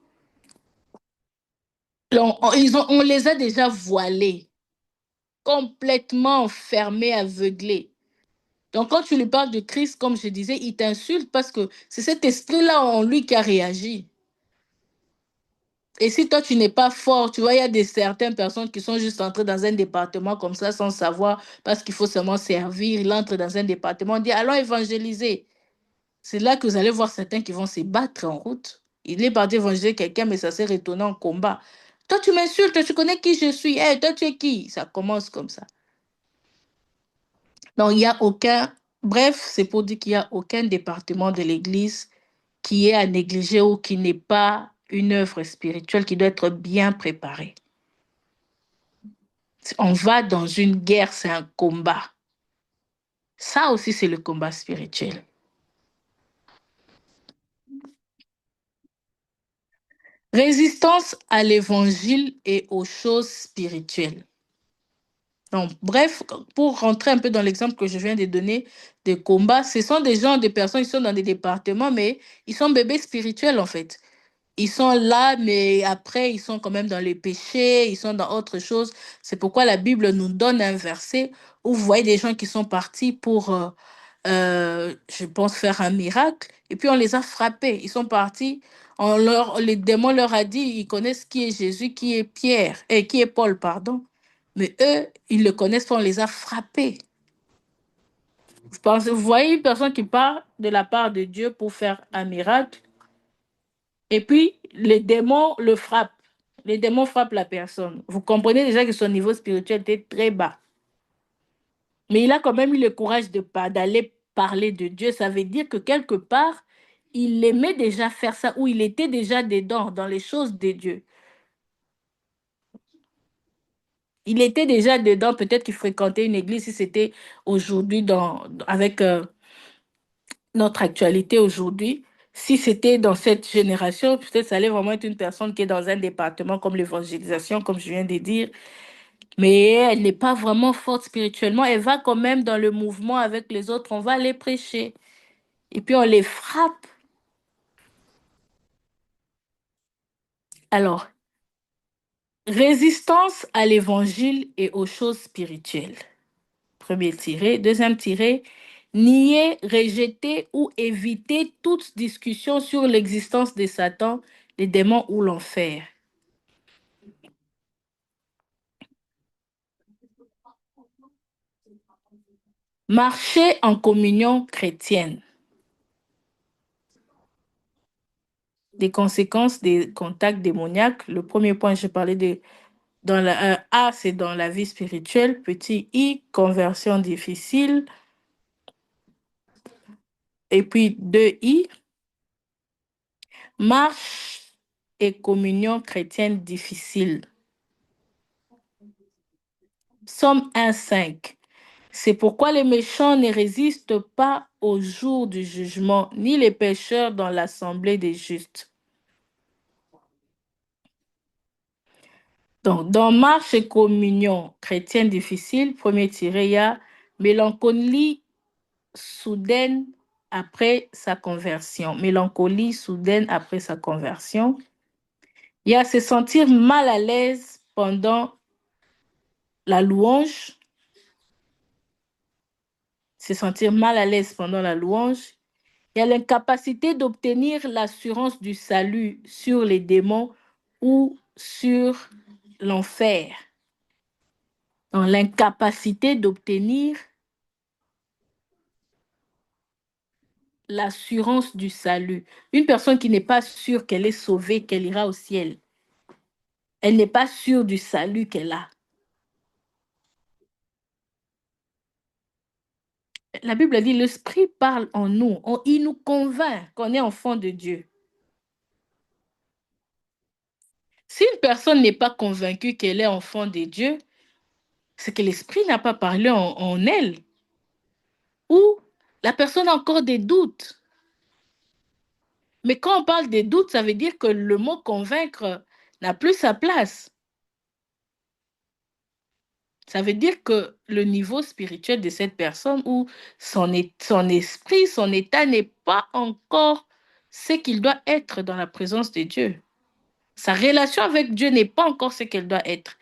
On les a déjà voilés, complètement fermés, aveuglés. Donc, quand tu lui parles de Christ, comme je disais, il t'insulte parce que c'est cet esprit-là en lui qui a réagi. Et si toi, tu n'es pas fort, tu vois, il y a certaines personnes qui sont juste entrées dans un département comme ça sans savoir, parce qu'il faut seulement servir. Il entre dans un département, on dit, allons évangéliser. C'est là que vous allez voir certains qui vont se battre en route. Il est parti évangéliser quelqu'un, mais ça s'est retourné en combat. Toi, tu m'insultes, tu connais qui je suis. Hey, toi, tu es qui? Ça commence comme ça. Donc, il n'y a aucun. Bref, c'est pour dire qu'il n'y a aucun département de l'Église qui est à négliger ou qui n'est pas une œuvre spirituelle qui doit être bien préparée. On va dans une guerre, c'est un combat. Ça aussi, c'est le combat spirituel. Résistance à l'évangile et aux choses spirituelles. Donc, bref, pour rentrer un peu dans l'exemple que je viens de donner des combats, ce sont des gens, des personnes qui sont dans des départements, mais ils sont bébés spirituels en fait. Ils sont là, mais après, ils sont quand même dans les péchés, ils sont dans autre chose. C'est pourquoi la Bible nous donne un verset où vous voyez des gens qui sont partis pour, je pense, faire un miracle, et puis on les a frappés. Ils sont partis, les démons leur a dit, ils connaissent qui est Jésus, qui est Pierre, et qui est Paul, pardon. Mais eux, ils le connaissent pas, on les a frappés. Vous voyez une personne qui part de la part de Dieu pour faire un miracle, et puis, les démons le frappent. Les démons frappent la personne. Vous comprenez déjà que son niveau spirituel était très bas. Mais il a quand même eu le courage d'aller parler de Dieu. Ça veut dire que quelque part, il aimait déjà faire ça, ou il était déjà dedans, dans les choses de Dieu. Il était déjà dedans, peut-être qu'il fréquentait une église si c'était aujourd'hui avec notre actualité aujourd'hui. Si c'était dans cette génération, peut-être ça allait vraiment être une personne qui est dans un département comme l'évangélisation, comme je viens de dire, mais elle n'est pas vraiment forte spirituellement. Elle va quand même dans le mouvement avec les autres. On va les prêcher. Et puis on les frappe. Alors, résistance à l'évangile et aux choses spirituelles. Premier tiré. Deuxième tiré. Nier, rejeter ou éviter toute discussion sur l'existence de Satan, les démons ou l'enfer. Marcher en communion chrétienne. Des conséquences des contacts démoniaques. Le premier point, je parlais de A, c'est dans la vie spirituelle. Petit I, conversion difficile. Et puis 2I, marche et communion chrétienne difficile. Psaume 1,5. C'est pourquoi les méchants ne résistent pas au jour du jugement, ni les pécheurs dans l'assemblée des justes. Donc, dans marche et communion chrétienne difficile, premier tiré, il y a mélancolie soudaine après sa conversion. Mélancolie soudaine après sa conversion. Il y a se sentir mal à l'aise pendant la louange. Se sentir mal à l'aise pendant la louange. Il y a l'incapacité d'obtenir l'assurance du salut sur les démons ou sur l'enfer. Donc, l'incapacité d'obtenir l'assurance du salut. Une personne qui n'est pas sûre qu'elle est sauvée, qu'elle ira au ciel. Elle n'est pas sûre du salut qu'elle a. La Bible dit, l'Esprit parle en nous. Il nous convainc qu'on est enfant de Dieu. Si une personne n'est pas convaincue qu'elle est enfant de Dieu, c'est que l'Esprit n'a pas parlé en elle. Ou la personne a encore des doutes. Mais quand on parle des doutes, ça veut dire que le mot convaincre n'a plus sa place. Ça veut dire que le niveau spirituel de cette personne ou son esprit, son état n'est pas encore ce qu'il doit être dans la présence de Dieu. Sa relation avec Dieu n'est pas encore ce qu'elle doit être.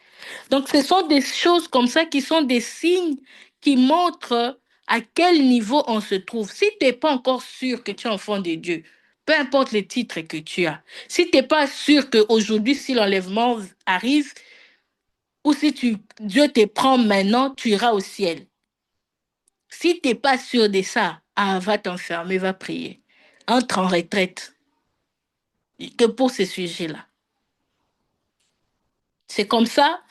Donc, ce sont des choses comme ça qui sont des signes qui montrent à quel niveau on se trouve. Si tu n'es pas encore sûr que tu es enfant de Dieu, peu importe les titres que tu as, si tu n'es pas sûr qu'aujourd'hui, si l'enlèvement arrive, ou si Dieu te prend maintenant, tu iras au ciel. Si tu n'es pas sûr de ça, va t'enfermer, va prier. Entre en retraite. Que pour ces sujets-là. C'est comme ça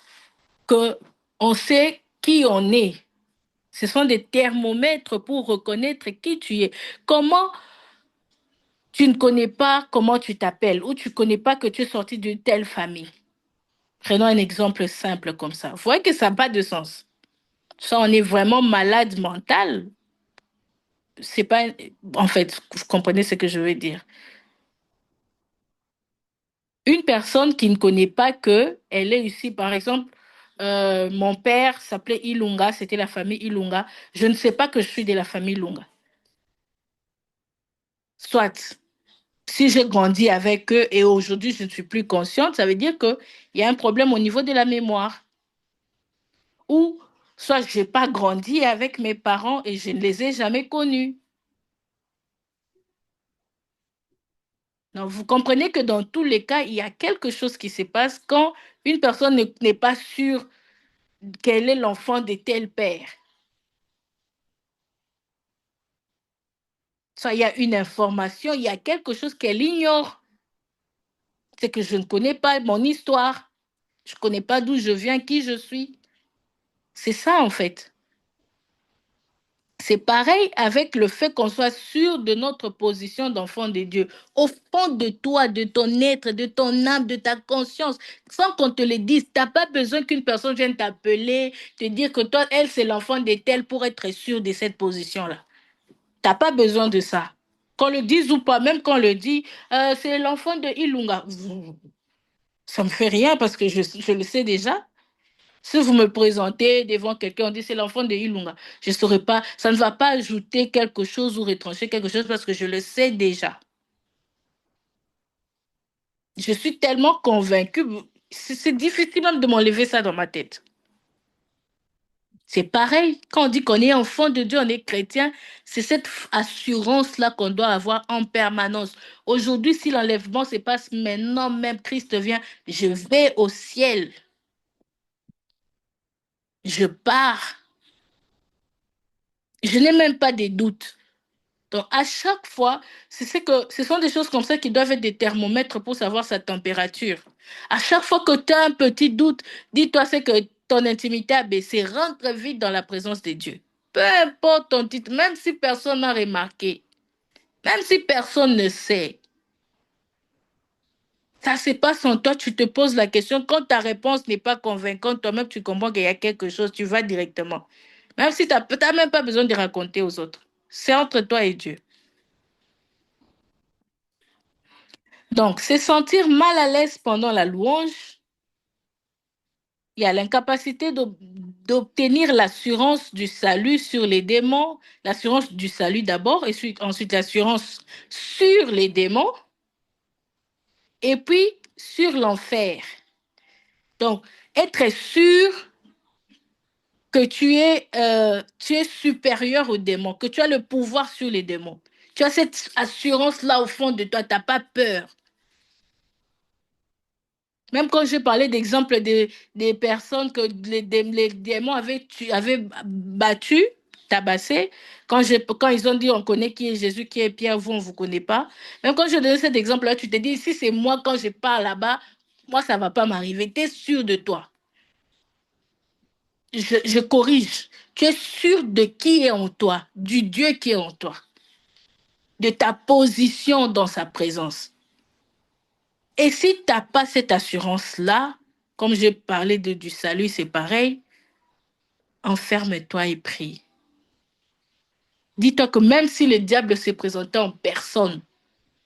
que on sait qui on est. Ce sont des thermomètres pour reconnaître qui tu es. Comment tu ne connais pas comment tu t'appelles ou tu ne connais pas que tu es sorti d'une telle famille. Prenons un exemple simple comme ça. Vous voyez que ça n'a pas de sens. Ça, on est vraiment malade mental. C'est pas. En fait, vous comprenez ce que je veux dire. Une personne qui ne connaît pas que elle est ici, par exemple, mon père s'appelait Ilunga, c'était la famille Ilunga. Je ne sais pas que je suis de la famille Ilunga. Soit. Si j'ai grandi avec eux et aujourd'hui je ne suis plus consciente, ça veut dire qu'il y a un problème au niveau de la mémoire. Ou soit je n'ai pas grandi avec mes parents et je ne les ai jamais connus. Donc vous comprenez que dans tous les cas, il y a quelque chose qui se passe quand une personne n'est pas sûre qu'elle est l'enfant de tel père. Soit il y a une information, il y a quelque chose qu'elle ignore. C'est que je ne connais pas mon histoire. Je ne connais pas d'où je viens, qui je suis. C'est ça en fait. C'est pareil avec le fait qu'on soit sûr de notre position d'enfant de Dieu. Au fond de toi, de ton être, de ton âme, de ta conscience, sans qu'on te le dise, tu n'as pas besoin qu'une personne vienne t'appeler, te dire que toi, elle, c'est l'enfant de tel pour être sûr de cette position-là. Tu n'as pas besoin de ça. Qu'on le dise ou pas, même qu'on le dit, c'est l'enfant de Ilunga. Ça ne me fait rien parce que je le sais déjà. Si vous me présentez devant quelqu'un, on dit c'est l'enfant de Ilunga. Je ne saurais pas, ça ne va pas ajouter quelque chose ou retrancher quelque chose parce que je le sais déjà. Je suis tellement convaincue, c'est difficile même de m'enlever ça dans ma tête. C'est pareil, quand on dit qu'on est enfant de Dieu, on est chrétien, c'est cette assurance-là qu'on doit avoir en permanence. Aujourd'hui, si l'enlèvement se passe maintenant, même Christ vient, je vais au ciel. Je pars. Je n'ai même pas de doute. Donc, à chaque fois, ce sont des choses comme ça qui doivent être des thermomètres pour savoir sa température. À chaque fois que tu as un petit doute, dis-toi c'est que ton intimité a baissé. Rentre vite dans la présence de Dieu. Peu importe ton titre, même si personne n'a remarqué, même si personne ne sait, ça se passe en toi, tu te poses la question. Quand ta réponse n'est pas convaincante, toi-même, tu comprends qu'il y a quelque chose, tu vas directement. Même si tu n'as même pas besoin de raconter aux autres. C'est entre toi et Dieu. Donc, se sentir mal à l'aise pendant la louange, il y a l'incapacité d'obtenir l'assurance du salut sur les démons, l'assurance du salut d'abord, et ensuite l'assurance sur les démons, et puis sur l'enfer. Donc, être sûr que tu es supérieur aux démons, que tu as le pouvoir sur les démons. Tu as cette assurance-là au fond de toi, tu n'as pas peur. Même quand je parlais d'exemples des personnes que les démons avaient battues, tu tabassé. Quand ils ont dit on connaît qui est Jésus, qui est Pierre, vous, on ne vous connaît pas. Même quand je donne cet exemple-là, tu te dis, si c'est moi, quand je pars là-bas, moi, ça ne va pas m'arriver. Tu es sûr de toi. Je corrige. Tu es sûr de qui est en toi, du Dieu qui est en toi, de ta position dans sa présence. Et si tu n'as pas cette assurance-là, comme j'ai parlé du salut, c'est pareil, enferme-toi et prie. Dis-toi que même si le diable se présentait en personne,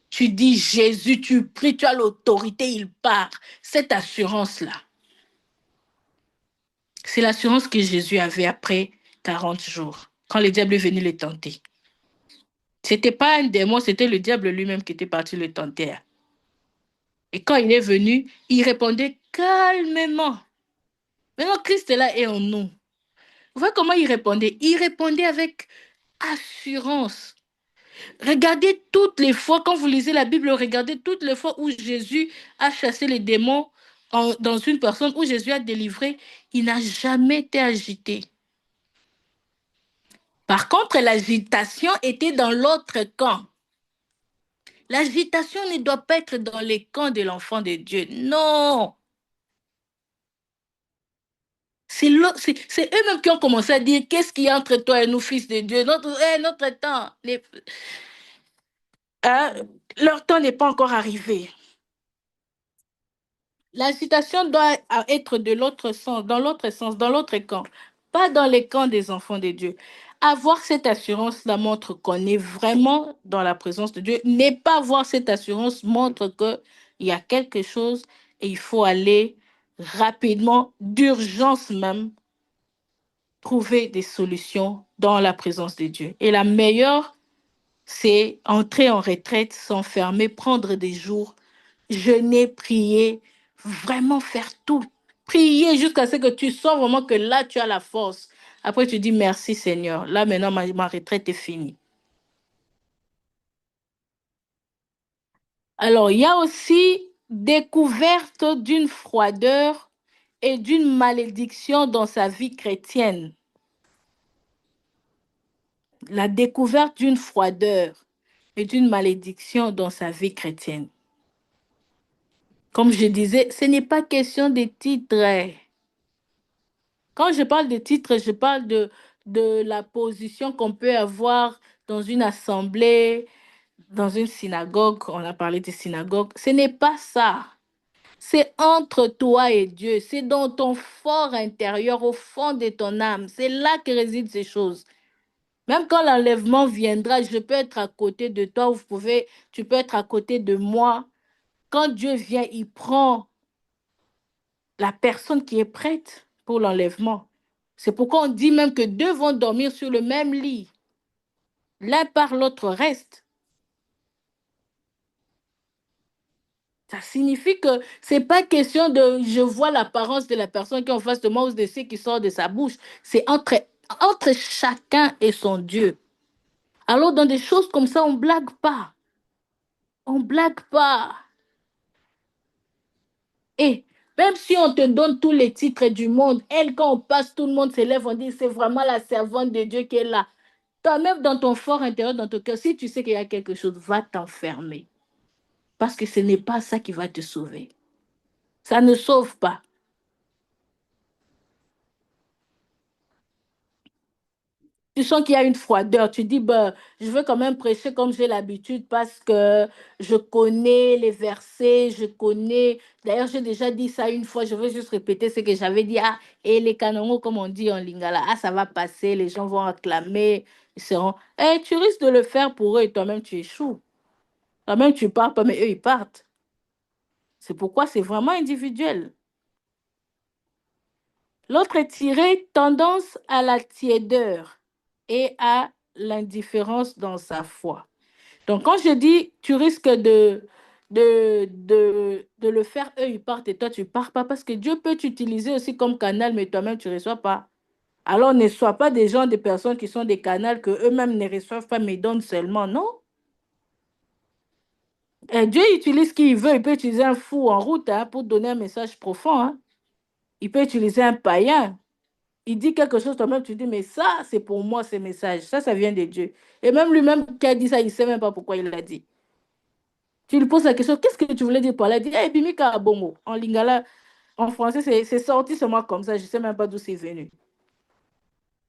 tu dis Jésus, tu pries, tu as l'autorité, il part. Cette assurance-là, c'est l'assurance que Jésus avait après 40 jours, quand le diable est venu le tenter. C'était pas un démon, c'était le diable lui-même qui était parti le tenter. Et quand il est venu, il répondait calmement. Maintenant, Christ est là et en nous. Vous voyez comment il répondait? Il répondait avec assurance. Regardez toutes les fois, quand vous lisez la Bible, regardez toutes les fois où Jésus a chassé les démons dans une personne, où Jésus a délivré, il n'a jamais été agité. Par contre, l'agitation était dans l'autre camp. L'agitation ne doit pas être dans les camps de l'enfant de Dieu. Non. C'est eux-mêmes qui ont commencé à dire qu'est-ce qu'il y a entre toi et nous, fils de Dieu. Notre temps, hein, leur temps n'est pas encore arrivé. La citation doit être de l'autre sens, dans l'autre camp, pas dans les camps des enfants de Dieu. Avoir cette assurance-là montre qu'on est vraiment dans la présence de Dieu. Ne pas avoir cette assurance montre qu'il y a quelque chose et il faut aller rapidement, d'urgence même, trouver des solutions dans la présence de Dieu. Et la meilleure, c'est entrer en retraite, s'enfermer, prendre des jours, jeûner, prier, vraiment faire tout. Prier jusqu'à ce que tu sens vraiment que là, tu as la force. Après, tu dis merci Seigneur. Là, maintenant, ma retraite est finie. Alors, il y a aussi découverte d'une froideur et d'une malédiction dans sa vie chrétienne. La découverte d'une froideur et d'une malédiction dans sa vie chrétienne. Comme je disais, ce n'est pas question de titres. Quand je parle de titres, je parle de la position qu'on peut avoir dans une assemblée, dans une synagogue. On a parlé de synagogue. Ce n'est pas ça. C'est entre toi et Dieu. C'est dans ton fort intérieur, au fond de ton âme. C'est là que résident ces choses. Même quand l'enlèvement viendra, je peux être à côté de toi, tu peux être à côté de moi. Quand Dieu vient, il prend la personne qui est prête pour l'enlèvement. C'est pourquoi on dit même que deux vont dormir sur le même lit. L'un par l'autre reste. Ça signifie que c'est pas question de je vois l'apparence de la personne qui est en face de moi ou de ce qui sort de sa bouche. C'est entre chacun et son Dieu. Alors dans des choses comme ça, on blague pas. On blague pas. Et même si on te donne tous les titres du monde, elle, quand on passe, tout le monde s'élève, on dit c'est vraiment la servante de Dieu qui est là. Toi-même, dans ton fort intérieur, dans ton cœur, si tu sais qu'il y a quelque chose, va t'enfermer. Parce que ce n'est pas ça qui va te sauver. Ça ne sauve pas. Tu sens qu'il y a une froideur. Tu dis, bah, je veux quand même prêcher comme j'ai l'habitude parce que je connais les versets, je connais. D'ailleurs, j'ai déjà dit ça une fois, je veux juste répéter ce que j'avais dit. Ah, et les canons, comme on dit en lingala, ah, ça va passer, les gens vont acclamer, ils seront. Eh, tu risques de le faire pour eux et toi-même, tu échoues. Toi-même, tu pars pas, mais eux, ils partent. C'est pourquoi c'est vraiment individuel. L'autre est tiré tendance à la tiédeur et à l'indifférence dans sa foi. Donc, quand je dis tu risques de le faire, eux, ils partent et toi, tu pars pas parce que Dieu peut t'utiliser aussi comme canal, mais toi-même, tu ne reçois pas. Alors, ne sois pas des gens, des personnes qui sont des canaux que eux-mêmes ne reçoivent pas, mais donnent seulement. Non. Et Dieu utilise qui il veut. Il peut utiliser un fou en route hein, pour donner un message profond. Hein. Il peut utiliser un païen. Il dit quelque chose, toi-même, tu dis, mais ça, c'est pour moi, ce message. Ça vient de Dieu. Et même lui-même qui a dit ça, il ne sait même pas pourquoi il l'a dit. Tu lui poses la question, qu'est-ce que tu voulais dire par là? Il dit, hey, Bimika Bongo. En lingala, en français, c'est sorti seulement comme ça. Je ne sais même pas d'où c'est venu.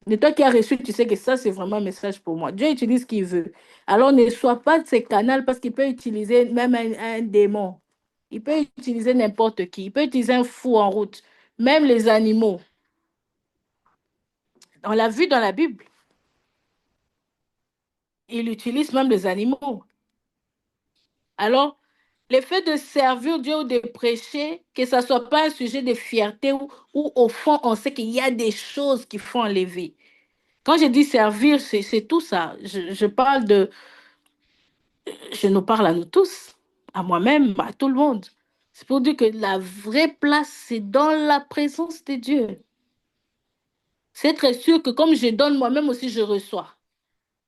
Mais toi qui as reçu, tu sais que ça, c'est vraiment un message pour moi. Dieu utilise ce qu'il veut. Alors ne sois pas de ces canaux parce qu'il peut utiliser même un démon. Il peut utiliser n'importe qui. Il peut utiliser un fou en route. Même les animaux. On l'a vu dans la Bible. Il utilise même les animaux. Alors, le fait de servir Dieu ou de prêcher, que ça ne soit pas un sujet de fierté où au fond, on sait qu'il y a des choses qui font enlever. Quand je dis servir, c'est tout ça. Je parle de, je nous parle à nous tous, à moi-même, à tout le monde. C'est pour dire que la vraie place, c'est dans la présence de Dieu. C'est très sûr que comme je donne moi-même aussi, je reçois.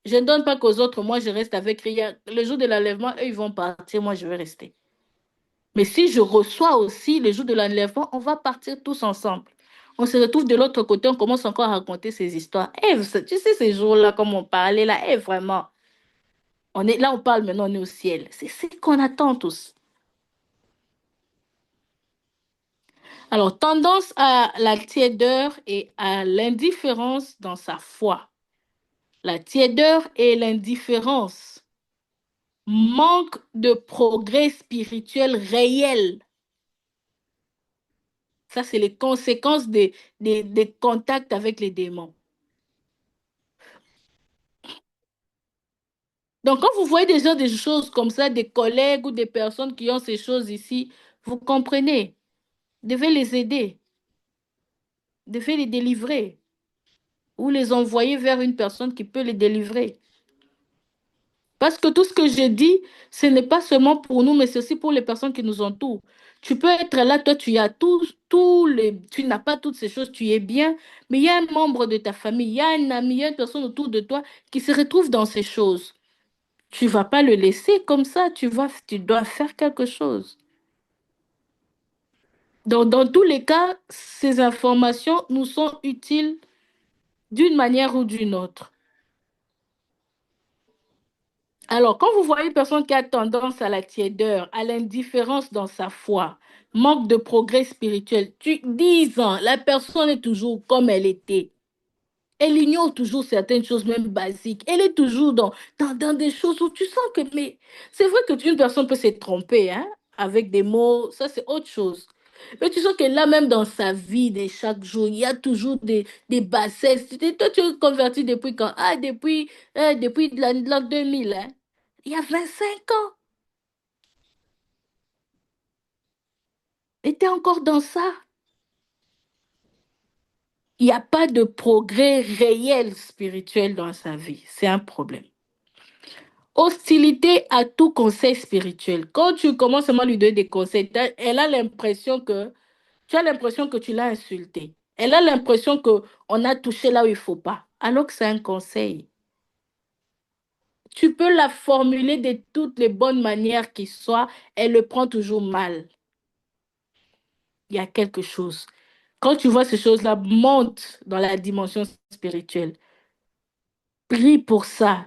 Je ne donne pas qu'aux autres, moi je reste avec rien. Le jour de l'enlèvement, eux, ils vont partir, moi je vais rester. Mais si je reçois aussi le jour de l'enlèvement, on va partir tous ensemble. On se retrouve de l'autre côté, on commence encore à raconter ces histoires. Eh, tu sais, ces jours-là, comme on parlait là, eh, vraiment, on est là, on parle maintenant, on est au ciel. C'est ce qu'on attend tous. Alors, tendance à la tiédeur et à l'indifférence dans sa foi. La tiédeur et l'indifférence. Manque de progrès spirituel réel. Ça, c'est les conséquences des contacts avec les démons. Donc, quand vous voyez déjà des choses comme ça, des collègues ou des personnes qui ont ces choses ici, vous comprenez. Devez les aider, devez les délivrer ou les envoyer vers une personne qui peut les délivrer. Parce que tout ce que je dis, ce n'est pas seulement pour nous, mais c'est aussi pour les personnes qui nous entourent. Tu peux être là, toi, tu as tu n'as pas toutes ces choses, tu es bien, mais il y a un membre de ta famille, il y a un ami, il y a une personne autour de toi qui se retrouve dans ces choses. Tu vas pas le laisser comme ça, tu dois faire quelque chose. Donc, dans tous les cas, ces informations nous sont utiles d'une manière ou d'une autre. Alors, quand vous voyez une personne qui a tendance à la tiédeur, à l'indifférence dans sa foi, manque de progrès spirituel, 10 ans, la personne est toujours comme elle était. Elle ignore toujours certaines choses, même basiques. Elle est toujours dans des choses où tu sens que, mais c'est vrai que une personne peut se tromper, hein, avec des mots, ça c'est autre chose. Mais tu sens que là, même dans sa vie de chaque jour, il y a toujours des bassesses. Toi, tu es converti depuis quand? Ah, depuis l'an 2000, hein. Il y a 25 ans. Et tu es encore dans ça. Il n'y a pas de progrès réel spirituel dans sa vie. C'est un problème. Hostilité à tout conseil spirituel. Quand tu commences seulement à lui donner des conseils, elle a l'impression que tu as l'impression que tu l'as insulté. Elle a l'impression que on a touché là où il faut pas, alors que c'est un conseil. Tu peux la formuler de toutes les bonnes manières qui soient, elle le prend toujours mal. Il y a quelque chose. Quand tu vois ces choses-là, monte dans la dimension spirituelle. Prie pour ça.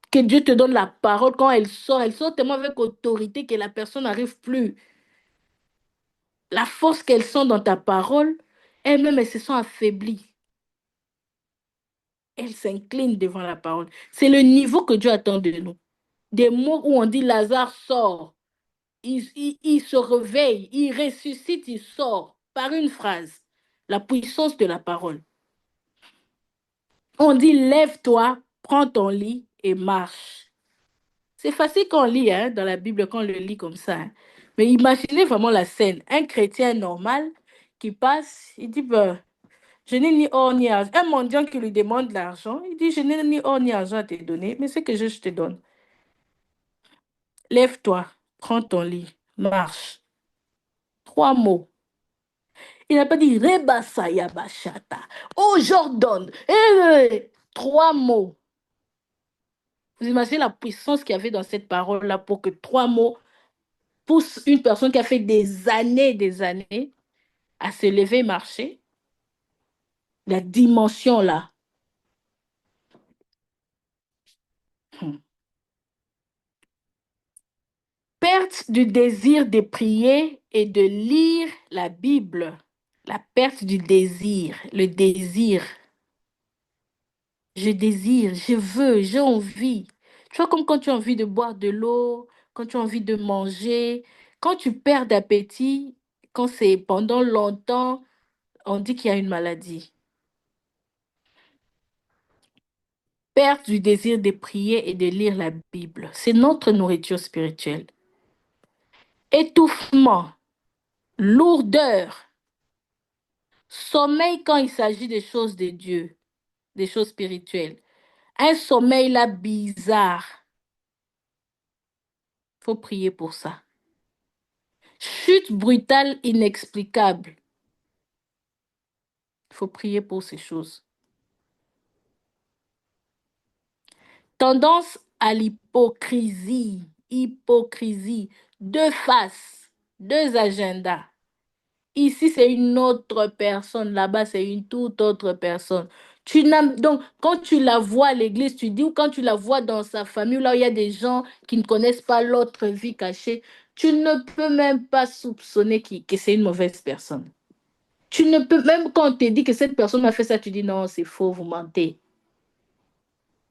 Que Dieu te donne la parole quand elle sort tellement avec autorité que la personne n'arrive plus. La force qu'elle sent dans ta parole, elle-même, elle se sent affaiblie. Elle s'incline devant la parole. C'est le niveau que Dieu attend de nous. Des mots où on dit Lazare sort, il se réveille, il ressuscite, il sort par une phrase. La puissance de la parole. On dit lève-toi, prends ton lit et marche. C'est facile quand on lit, hein, dans la Bible, quand on le lit comme ça, hein. Mais imaginez vraiment la scène. Un chrétien normal qui passe, il dit, bah, je n'ai ni or ni argent. Un mendiant qui lui demande de l'argent, il dit, je n'ai ni or ni argent à te donner, mais ce que je te donne. Lève-toi, prends ton lit, marche. Trois mots. Il n'a pas dit Rebasaya Bachata. Oh, Jordan. Trois mots. Vous imaginez la puissance qu'il y avait dans cette parole-là pour que trois mots poussent une personne qui a fait des années à se lever et marcher. la dimension là. Hmm. Perte du désir de prier et de lire la Bible. La perte du désir, le désir. Je désire, je veux, j'ai envie. Tu vois, comme quand tu as envie de boire de l'eau, quand tu as envie de manger, quand tu perds d'appétit, quand c'est pendant longtemps, on dit qu'il y a une maladie. Perte du désir de prier et de lire la Bible. C'est notre nourriture spirituelle. Étouffement, lourdeur, sommeil quand il s'agit des choses de Dieu, des choses spirituelles. Un sommeil là bizarre. Faut prier pour ça. Chute brutale inexplicable. Faut prier pour ces choses. Tendance à l'hypocrisie. Hypocrisie. Deux faces. Deux agendas. Ici, c'est une autre personne. Là-bas, c'est une toute autre personne. Donc, quand tu la vois à l'église, tu dis, ou quand tu la vois dans sa famille, là où il y a des gens qui ne connaissent pas l'autre vie cachée, tu ne peux même pas soupçonner que c'est une mauvaise personne. Tu ne peux, même quand on te dit que cette personne a fait ça, tu dis non, c'est faux, vous mentez.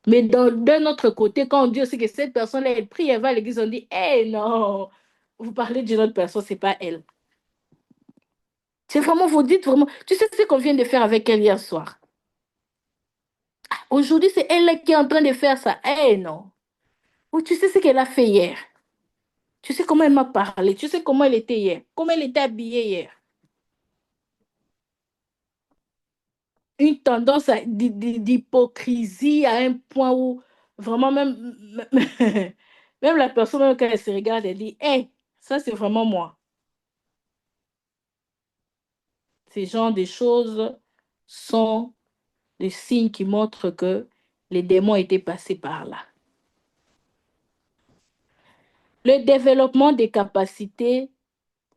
Mais d'un autre côté, quand on dit aussi que cette personne-là, elle prie, elle va à l'église, on dit, eh non, vous parlez d'une autre personne, c'est pas elle. C'est vraiment, vous dites vraiment, tu sais ce qu'on vient de faire avec elle hier soir. Aujourd'hui, c'est elle qui est en train de faire ça. Eh non. Ou tu sais ce qu'elle a fait hier. Tu sais comment elle m'a parlé. Tu sais comment elle était hier. Comment elle était habillée hier. Une tendance d'hypocrisie à un point où vraiment même la personne, même quand elle se regarde, elle dit, hé, ça c'est vraiment moi. Ces genres de choses sont des signes qui montrent que les démons étaient passés par là. Le développement des capacités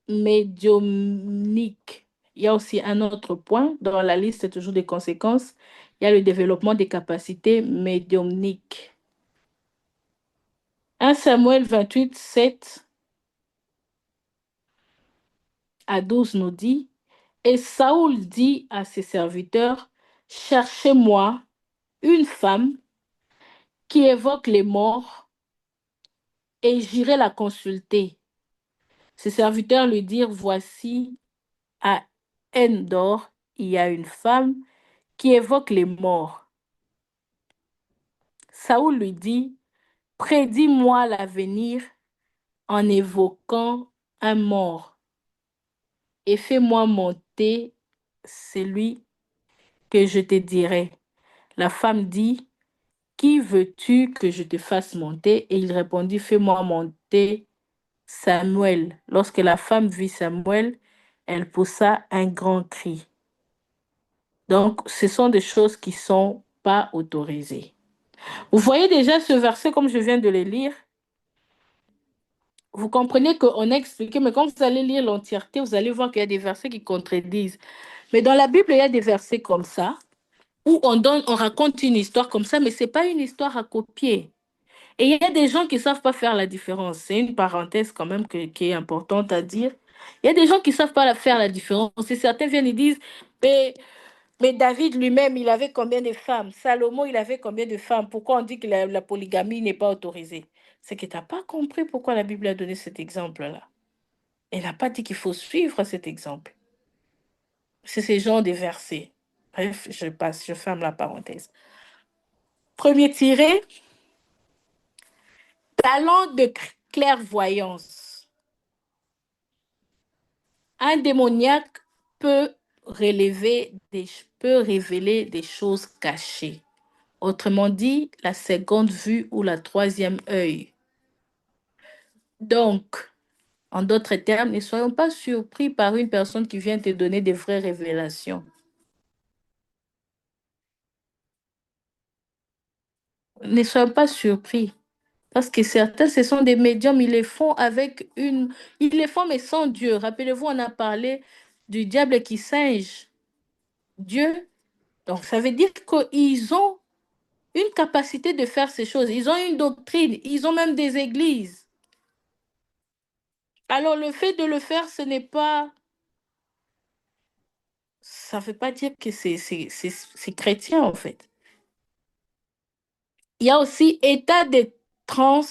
médiumniques. Il y a aussi un autre point dans la liste toujours des conséquences. Il y a le développement des capacités médiumniques. 1 Samuel 28, 7 à 12 nous dit, et Saoul dit à ses serviteurs, cherchez-moi une femme qui évoque les morts et j'irai la consulter. Ses serviteurs lui dirent, voici à Endor, il y a une femme qui évoque les morts. Saoul lui dit, prédis-moi l'avenir en évoquant un mort et fais-moi monter celui que je te dirai. La femme dit, qui veux-tu que je te fasse monter? Et il répondit, fais-moi monter Samuel. Lorsque la femme vit Samuel, elle poussa un grand cri. Donc, ce sont des choses qui ne sont pas autorisées. Vous voyez déjà ce verset comme je viens de le lire? Vous comprenez qu'on a expliqué, mais quand vous allez lire l'entièreté, vous allez voir qu'il y a des versets qui contredisent. Mais dans la Bible, il y a des versets comme ça, où on raconte une histoire comme ça, mais ce n'est pas une histoire à copier. Et il y a des gens qui ne savent pas faire la différence. C'est une parenthèse quand même qui est importante à dire. Il y a des gens qui ne savent pas faire la différence. Et certains viennent et disent, mais David lui-même, il avait combien de femmes? Salomon, il avait combien de femmes? Pourquoi on dit que la polygamie n'est pas autorisée? C'est que tu n'as pas compris pourquoi la Bible a donné cet exemple-là. Elle n'a pas dit qu'il faut suivre cet exemple. C'est ce genre de versets. Bref, je passe, je ferme la parenthèse. Premier tiré, talent de clairvoyance. Un démoniaque peut peut révéler des choses cachées. Autrement dit, la seconde vue ou la troisième œil. Donc, en d'autres termes, ne soyons pas surpris par une personne qui vient te donner des vraies révélations. Ne soyons pas surpris. Parce que certains, ce sont des médiums, ils les font avec une... Ils les font mais sans Dieu. Rappelez-vous, on a parlé du diable qui singe Dieu. Donc, ça veut dire qu'ils ont une capacité de faire ces choses. Ils ont une doctrine. Ils ont même des églises. Alors, le fait de le faire, ce n'est pas... Ça ne veut pas dire que c'est chrétien, en fait. Il y a aussi état de trans,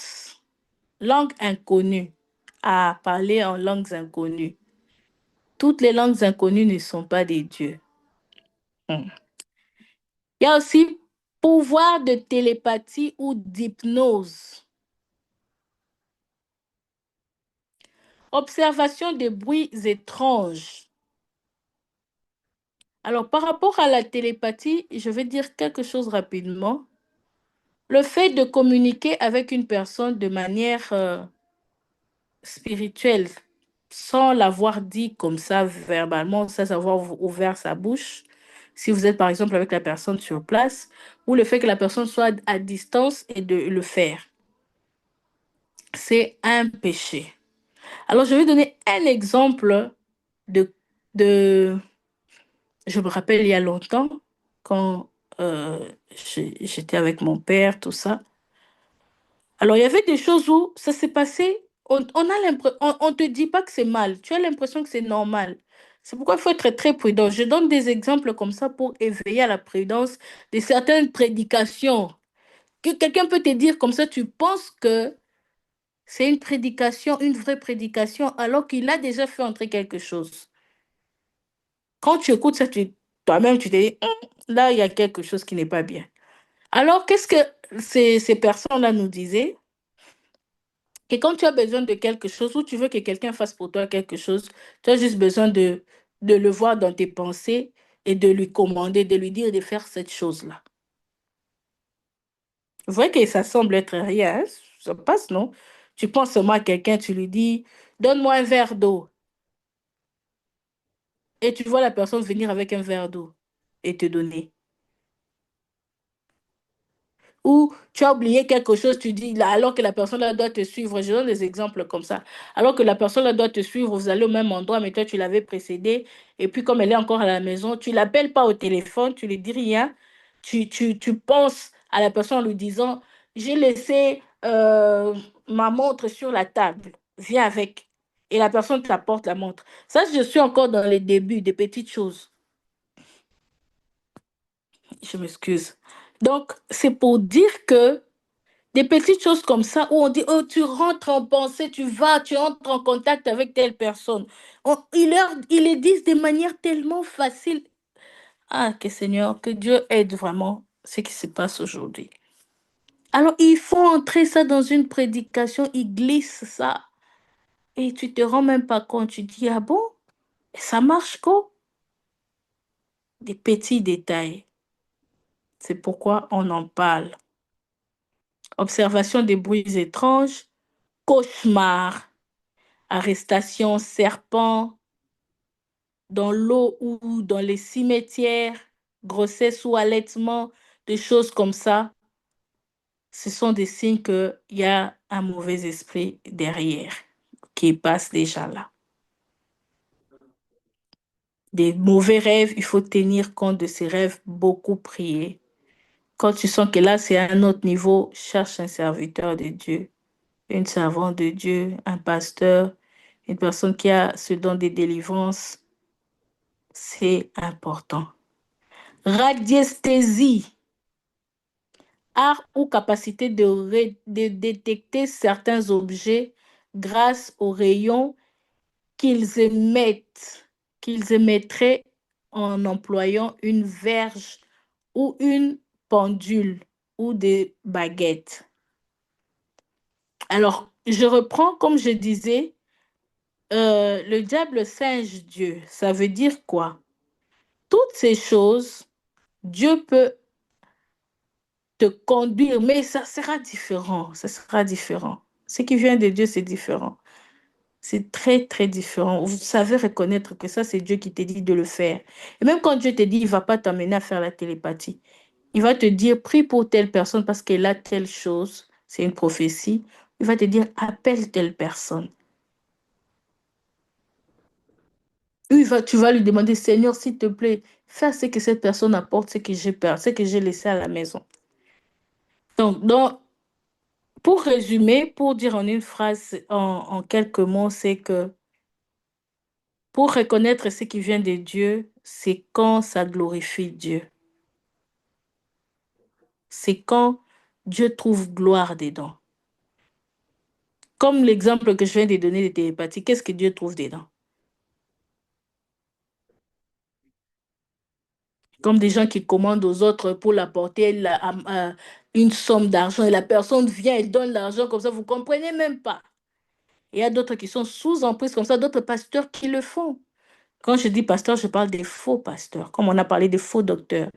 langue inconnue, à parler en langues inconnues. Toutes les langues inconnues ne sont pas des dieux. Hmm. Il y a aussi pouvoir de télépathie ou d'hypnose. Observation des bruits étranges. Alors, par rapport à la télépathie, je vais dire quelque chose rapidement. Le fait de communiquer avec une personne de manière spirituelle, sans l'avoir dit comme ça verbalement, sans avoir ouvert sa bouche, si vous êtes par exemple avec la personne sur place, ou le fait que la personne soit à distance et de le faire, c'est un péché. Alors, je vais donner un exemple de, de je me rappelle il y a longtemps, quand j'étais avec mon père, tout ça. Alors, il y avait des choses où ça s'est passé, on a l'impression, on te dit pas que c'est mal, tu as l'impression que c'est normal. C'est pourquoi il faut être très prudent. Je donne des exemples comme ça pour éveiller à la prudence de certaines prédications. Que quelqu'un peut te dire comme ça, tu penses que c'est une prédication, une vraie prédication, alors qu'il a déjà fait entrer quelque chose. Quand tu écoutes ça, toi-même, tu te dis, là, il y a quelque chose qui n'est pas bien. Alors, qu'est-ce que ces personnes-là nous disaient? Que quand tu as besoin de quelque chose ou tu veux que quelqu'un fasse pour toi quelque chose, tu as juste besoin de le voir dans tes pensées et de lui commander, de lui dire de faire cette chose-là. Vous voyez que ça semble être rien, hein? Ça passe, non? Tu penses seulement à quelqu'un, tu lui dis, donne-moi un verre d'eau. Et tu vois la personne venir avec un verre d'eau et te donner. Ou tu as oublié quelque chose, tu dis, là, alors que la personne là doit te suivre, je donne des exemples comme ça, alors que la personne là doit te suivre, vous allez au même endroit, mais toi tu l'avais précédé, et puis comme elle est encore à la maison, tu l'appelles pas au téléphone, tu lui dis rien, tu penses à la personne en lui disant, j'ai laissé ma montre sur la table, viens avec, et la personne t'apporte la montre. Ça, je suis encore dans les débuts, des petites choses. Je m'excuse. Donc, c'est pour dire que des petites choses comme ça où on dit, oh, tu rentres en pensée, tu vas, tu entres en contact avec telle personne. Ils les disent de manière tellement facile. Ah, que Seigneur, que Dieu aide vraiment ce qui se passe aujourd'hui. Alors, il faut entrer ça dans une prédication, ils glissent ça. Et tu te rends même pas compte. Tu dis, ah bon? Ça marche quoi? Des petits détails. C'est pourquoi on en parle. Observation des bruits étranges, cauchemars, arrestation, serpent, dans l'eau ou dans les cimetières, grossesse ou allaitement, des choses comme ça, ce sont des signes qu'il y a un mauvais esprit derrière qui passe déjà là. Des mauvais rêves, il faut tenir compte de ces rêves, beaucoup prier. Quand tu sens que là, c'est à un autre niveau, cherche un serviteur de Dieu, une servante de Dieu, un pasteur, une personne qui a ce don de délivrance. C'est important. Radiesthésie, art ou capacité de détecter certains objets grâce aux rayons qu'ils émettent, qu'ils émettraient en employant une verge ou une pendule ou des baguettes. Alors, je reprends comme je disais, le diable singe Dieu. Ça veut dire quoi? Toutes ces choses, Dieu peut te conduire, mais ça sera différent, ça sera différent. Ce qui vient de Dieu, c'est différent. C'est très, très différent. Vous savez reconnaître que ça, c'est Dieu qui te dit de le faire. Et même quand Dieu te dit, il ne va pas t'amener à faire la télépathie. Il va te dire, prie pour telle personne parce qu'elle a telle chose. C'est une prophétie. Il va te dire, appelle telle personne. Tu vas lui demander, Seigneur, s'il te plaît, faire ce que cette personne apporte, ce que j'ai peur, ce que j'ai laissé à la maison. Donc, pour résumer, pour dire en une phrase, en quelques mots, c'est que pour reconnaître ce qui vient de Dieu, c'est quand ça glorifie Dieu. C'est quand Dieu trouve gloire dedans. Comme l'exemple que je viens de donner de télépathie, qu'est-ce que Dieu trouve dedans? Comme des gens qui commandent aux autres pour l'apporter une somme d'argent et la personne vient et donne l'argent comme ça, vous ne comprenez même pas. Il y a d'autres qui sont sous emprise comme ça, d'autres pasteurs qui le font. Quand je dis pasteur, je parle des faux pasteurs, comme on a parlé des faux docteurs.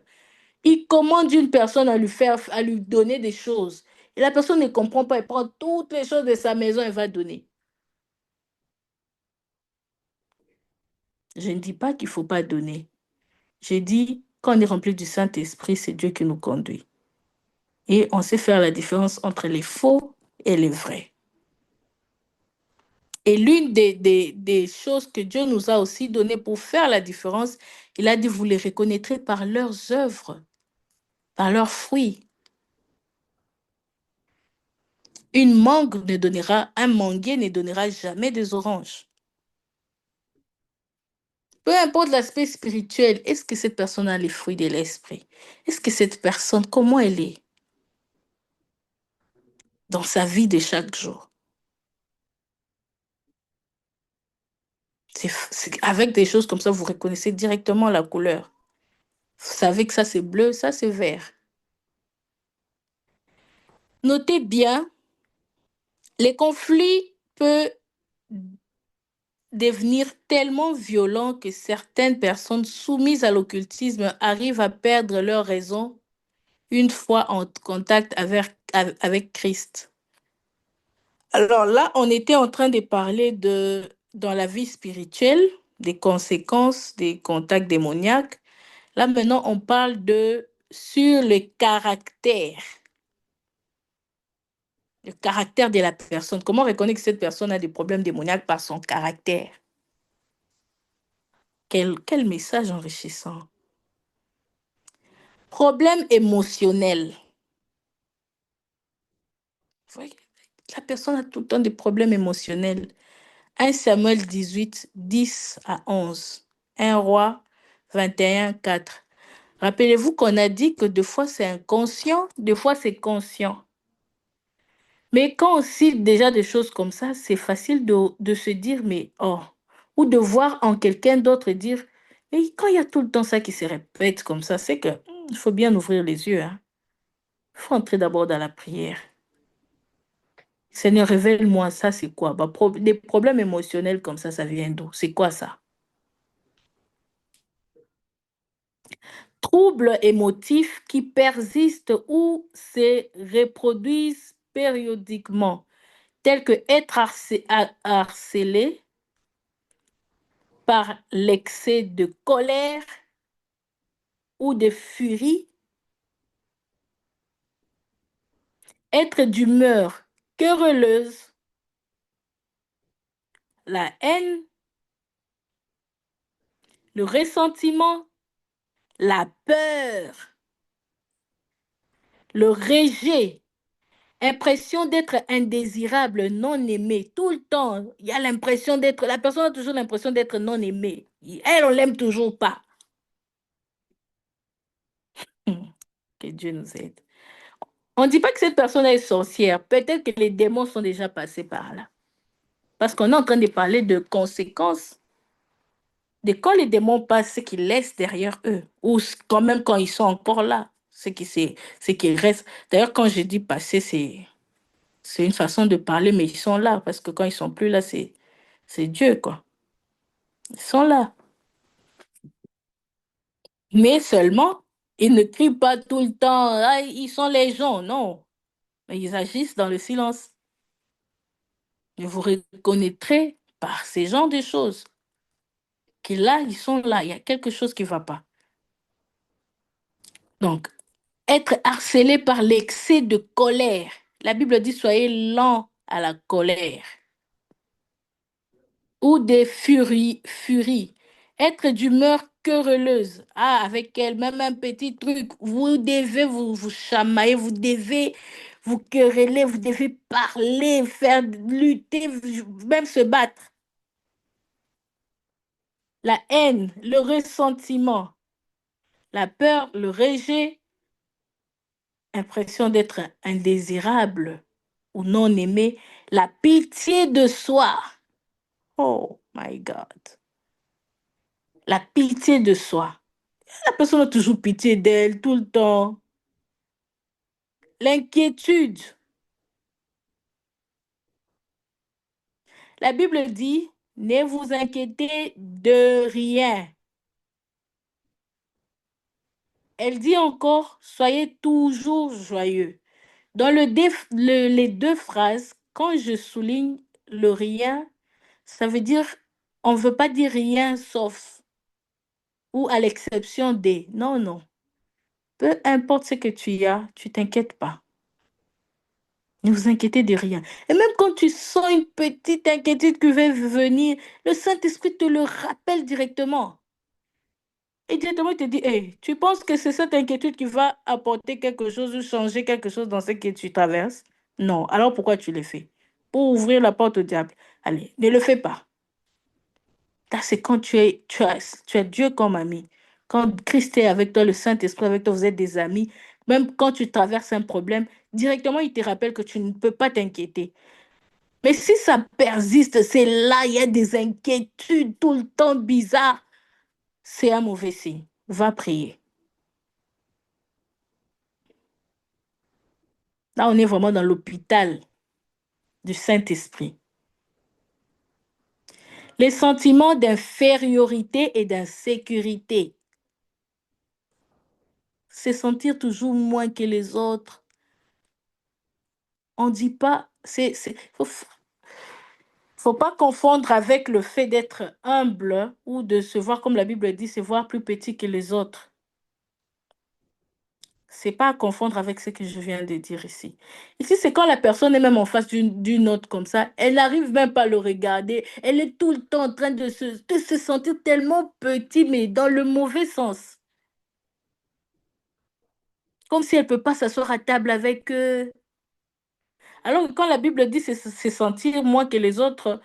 Ils commandent une personne à lui donner des choses. Et la personne ne comprend pas, elle prend toutes les choses de sa maison et va donner. Je ne dis pas qu'il ne faut pas donner. Je dis, quand on est rempli du Saint-Esprit, c'est Dieu qui nous conduit. Et on sait faire la différence entre les faux et les vrais. Et l'une des choses que Dieu nous a aussi données pour faire la différence, il a dit, vous les reconnaîtrez par leurs œuvres, par leurs fruits. Un manguier ne donnera jamais des oranges. Peu importe l'aspect spirituel, est-ce que cette personne a les fruits de l'esprit? Est-ce que cette personne, comment elle est dans sa vie de chaque jour? Avec des choses comme ça, vous reconnaissez directement la couleur. Vous savez que ça c'est bleu, ça c'est vert. Notez bien, les conflits peuvent devenir tellement violents que certaines personnes soumises à l'occultisme arrivent à perdre leur raison une fois en contact avec Christ. Alors là, on était en train de parler dans la vie spirituelle, des conséquences des contacts démoniaques. Là, maintenant, on parle sur le caractère de la personne. Comment reconnaître que cette personne a des problèmes démoniaques par son caractère? Quel message enrichissant. Problème émotionnel. Vous voyez, la personne a tout le temps des problèmes émotionnels. 1 Samuel 18, 10 à 11. 1 Roi 21, 4. Rappelez-vous qu'on a dit que des fois c'est inconscient, des fois c'est conscient. Mais quand on cite déjà des choses comme ça, c'est facile de se dire, mais oh, ou de voir en quelqu'un d'autre et dire, mais quand il y a tout le temps ça qui se répète comme ça, c'est que il faut bien ouvrir les yeux. Hein. Il faut entrer d'abord dans la prière. Seigneur, révèle-moi ça, c'est quoi? Bah, des problèmes émotionnels comme ça vient d'où? C'est quoi ça? Troubles émotifs qui persistent ou se reproduisent périodiquement, tels que être harcelé par l'excès de colère ou de furie, être d'humeur querelleuse, la haine, le ressentiment, la peur, le rejet, impression d'être indésirable, non aimé. Tout le temps, il y a l'impression d'être, la personne a toujours l'impression d'être non aimée. Elle, on l'aime toujours pas. Que Dieu nous aide. On ne dit pas que cette personne est sorcière. Peut-être que les démons sont déjà passés par là. Parce qu'on est en train de parler de conséquences de quand les démons passent, ce qu'ils laissent derrière eux. Ou quand même quand ils sont encore là. Ce qui reste. D'ailleurs, quand je dis passer, c'est une façon de parler, mais ils sont là. Parce que quand ils sont plus là, c'est Dieu, quoi. Ils sont là. Mais seulement, ils ne crient pas tout le temps, ah, ils sont les gens. Non. Mais ils agissent dans le silence. Et vous reconnaîtrez par ces genres de choses que là, ils sont là. Il y a quelque chose qui ne va pas. Donc, être harcelé par l'excès de colère. La Bible dit, soyez lents à la colère. Ou des furies. Être d'humeur querelleuse. Ah, avec elle, même un petit truc, vous devez vous chamailler, vous devez vous quereller, vous devez parler, faire lutter, même se battre. La haine, le ressentiment, la peur, le rejet, impression d'être indésirable ou non aimé, la pitié de soi. Oh my God. La pitié de soi. La personne a toujours pitié d'elle tout le temps. L'inquiétude. La Bible dit, ne vous inquiétez de rien. Elle dit encore, soyez toujours joyeux. Dans les deux phrases, quand je souligne le rien, ça veut dire, on ne veut pas dire rien sauf ou à l'exception des. Non, non. Peu importe ce que tu as, tu t'inquiètes pas. Ne vous inquiétez de rien. Et même quand tu sens une petite inquiétude qui va venir, le Saint-Esprit te le rappelle directement. Et directement, il te dit, hey, tu penses que c'est cette inquiétude qui va apporter quelque chose ou changer quelque chose dans ce que tu traverses? Non. Alors pourquoi tu le fais? Pour ouvrir la porte au diable. Allez, ne le fais pas. Là, c'est quand tu as Dieu comme ami. Quand Christ est avec toi, le Saint-Esprit avec toi, vous êtes des amis. Même quand tu traverses un problème, directement, il te rappelle que tu ne peux pas t'inquiéter. Mais si ça persiste, c'est là, il y a des inquiétudes tout le temps bizarres. C'est un mauvais signe. Va prier. Là, on est vraiment dans l'hôpital du Saint-Esprit. Les sentiments d'infériorité et d'insécurité. Se sentir toujours moins que les autres. On ne dit pas, faut pas confondre avec le fait d'être humble ou de se voir, comme la Bible dit, se voir plus petit que les autres. C'est pas à confondre avec ce que je viens de dire ici. Ici, c'est quand la personne est même en face d'une autre comme ça, elle n'arrive même pas à le regarder. Elle est tout le temps en train de se sentir tellement petit, mais dans le mauvais sens. Comme si elle ne peut pas s'asseoir à table avec eux. Alors que quand la Bible dit se sentir moins que les autres,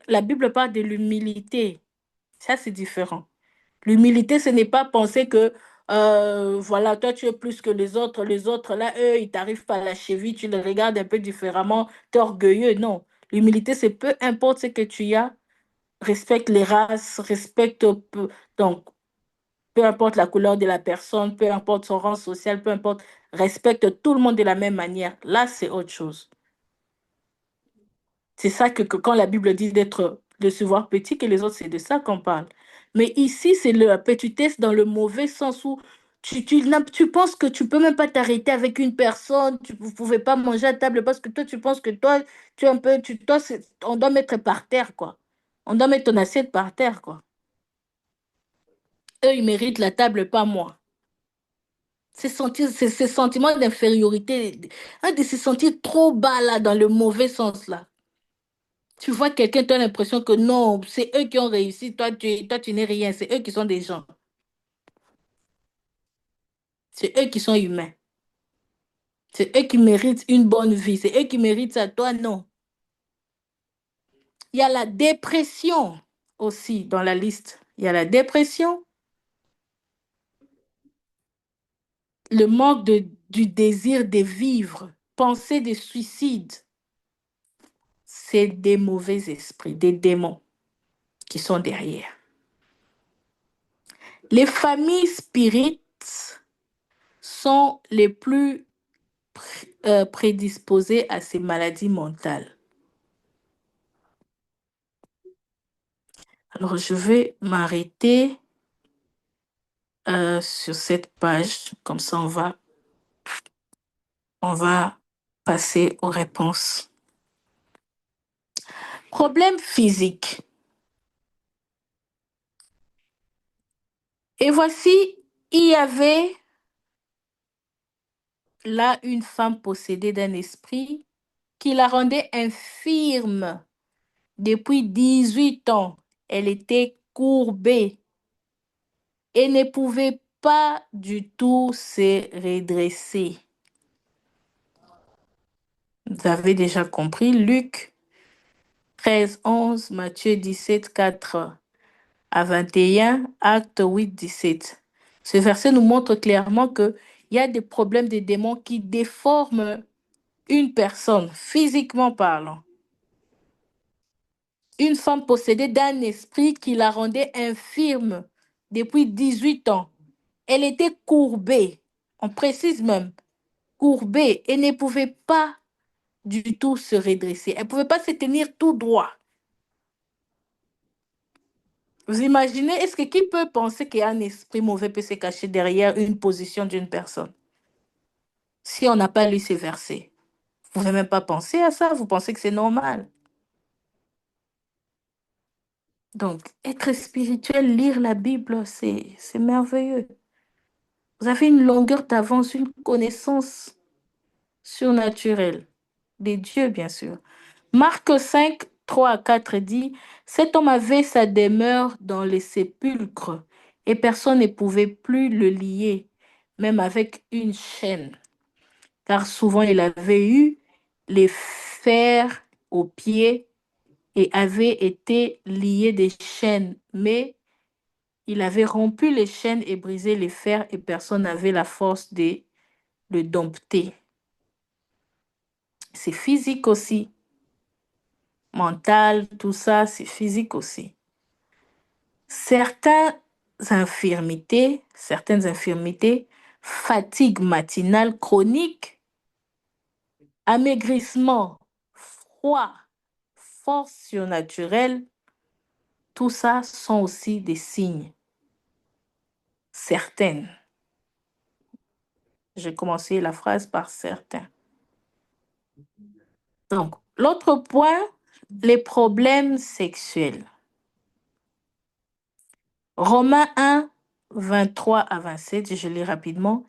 la Bible parle de l'humilité. Ça, c'est différent. L'humilité, ce n'est pas penser que, voilà, toi, tu es plus que les autres, là, eux, ils t'arrivent pas à la cheville, tu les regardes un peu différemment, tu es orgueilleux. Non. L'humilité, c'est peu importe ce que tu as, respecte les races, donc, peu importe la couleur de la personne, peu importe son rang social, peu importe, respecte tout le monde de la même manière. Là, c'est autre chose. C'est ça que quand la Bible dit de se voir petit que les autres, c'est de ça qu'on parle. Mais ici, c'est la petitesse dans le mauvais sens où tu penses que tu peux même pas t'arrêter avec une personne, vous pouvez pas manger à table parce que toi, tu penses que toi, tu es un peu, on doit mettre par terre, quoi. On doit mettre ton assiette par terre, quoi. Eux, ils méritent la table, pas moi. Ces sentiments d'infériorité, de se sentir trop bas, là, dans le mauvais sens, là. Tu vois quelqu'un, tu as l'impression que non, c'est eux qui ont réussi, toi, tu n'es rien, c'est eux qui sont des gens. C'est eux qui sont humains. C'est eux qui méritent une bonne vie, c'est eux qui méritent ça, toi, non. Il y a la dépression aussi dans la liste. Il y a la dépression, le manque du désir de vivre, penser des suicides. C'est des mauvais esprits, des démons qui sont derrière. Les familles spirites sont les plus prédisposés à ces maladies mentales. Alors, je vais m'arrêter sur cette page, comme ça on va passer aux réponses. Problème physique. Et voici, il y avait là une femme possédée d'un esprit qui la rendait infirme depuis 18 ans. Elle était courbée. et ne pouvait pas du tout se redresser. Vous avez déjà compris, Luc 13, 11, Matthieu 17, 4 à 21, Acte 8, 17. Ce verset nous montre clairement qu'il y a des problèmes des démons qui déforment une personne, physiquement parlant. Une femme possédée d'un esprit qui la rendait infirme depuis 18 ans. Elle était courbée, on précise même, courbée, et ne pouvait pas du tout se redresser. Elle ne pouvait pas se tenir tout droit. Vous imaginez, est-ce que qui peut penser qu'un esprit mauvais peut se cacher derrière une position d'une personne si on n'a pas lu ces versets? Vous ne pouvez même pas penser à ça, vous pensez que c'est normal. Donc, être spirituel, lire la Bible, c'est merveilleux. Vous avez une longueur d'avance, une connaissance surnaturelle des dieux, bien sûr. Marc 5, 3 à 4 dit, cet homme avait sa demeure dans les sépulcres et personne ne pouvait plus le lier, même avec une chaîne, car souvent il avait eu les fers aux pieds et avait été lié des chaînes, mais il avait rompu les chaînes et brisé les fers et personne n'avait la force de le dompter. C'est physique aussi, mental, tout ça, c'est physique aussi. Certaines infirmités, fatigue matinale chronique, amaigrissement, froid, force surnaturelle, tout ça sont aussi des signes. Certaines. J'ai commencé la phrase par certains. Donc, l'autre point, les problèmes sexuels. Romains 1, 23 à 27, je lis rapidement.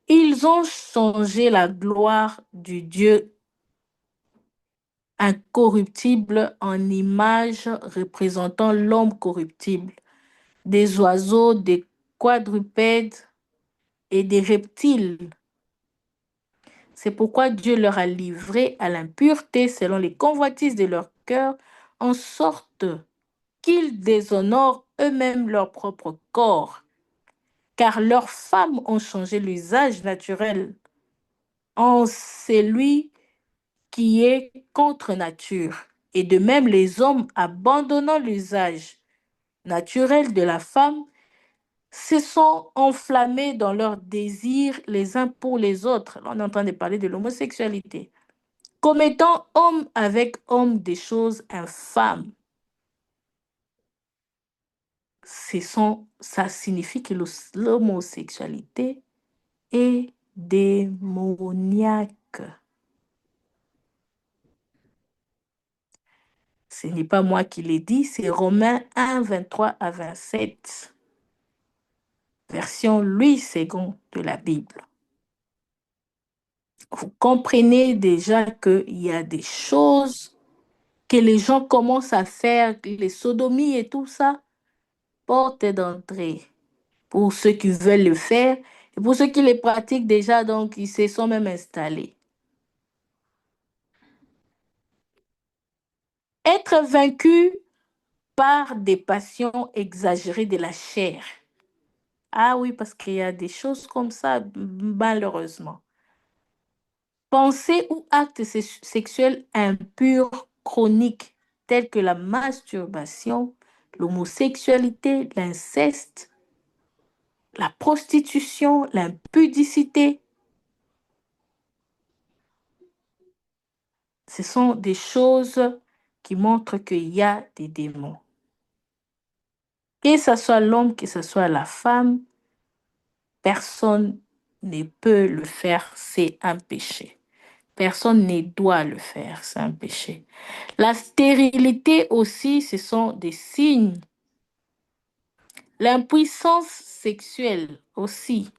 Ils ont changé la gloire du Dieu incorruptible en image représentant l'homme corruptible, des oiseaux, des quadrupèdes et des reptiles. C'est pourquoi Dieu leur a livré à l'impureté selon les convoitises de leur cœur, en sorte qu'ils déshonorent eux-mêmes leur propre corps, car leurs femmes ont changé l'usage naturel en celui qui est contre nature. Et de même, les hommes, abandonnant l'usage naturel de la femme, se sont enflammés dans leurs désirs les uns pour les autres. Là, on est en train de parler de l'homosexualité. Commettant homme avec homme des choses infâmes. Ça signifie que l'homosexualité est démoniaque. Ce n'est pas moi qui l'ai dit, c'est Romains 1, 23 à 27, version Louis II de la Bible. Vous comprenez déjà qu'il y a des choses que les gens commencent à faire, les sodomies et tout ça, porte d'entrée pour ceux qui veulent le faire et pour ceux qui les pratiquent déjà, donc ils se sont même installés. Être vaincu par des passions exagérées de la chair. Ah oui, parce qu'il y a des choses comme ça, malheureusement. Pensées ou actes sexuels impurs chroniques, tels que la masturbation, l'homosexualité, l'inceste, la prostitution, l'impudicité. Ce sont des choses qui montrent qu'il y a des démons. Que ce soit l'homme, que ce soit la femme, personne ne peut le faire, c'est un péché. Personne ne doit le faire, c'est un péché. La stérilité aussi, ce sont des signes. L'impuissance sexuelle aussi.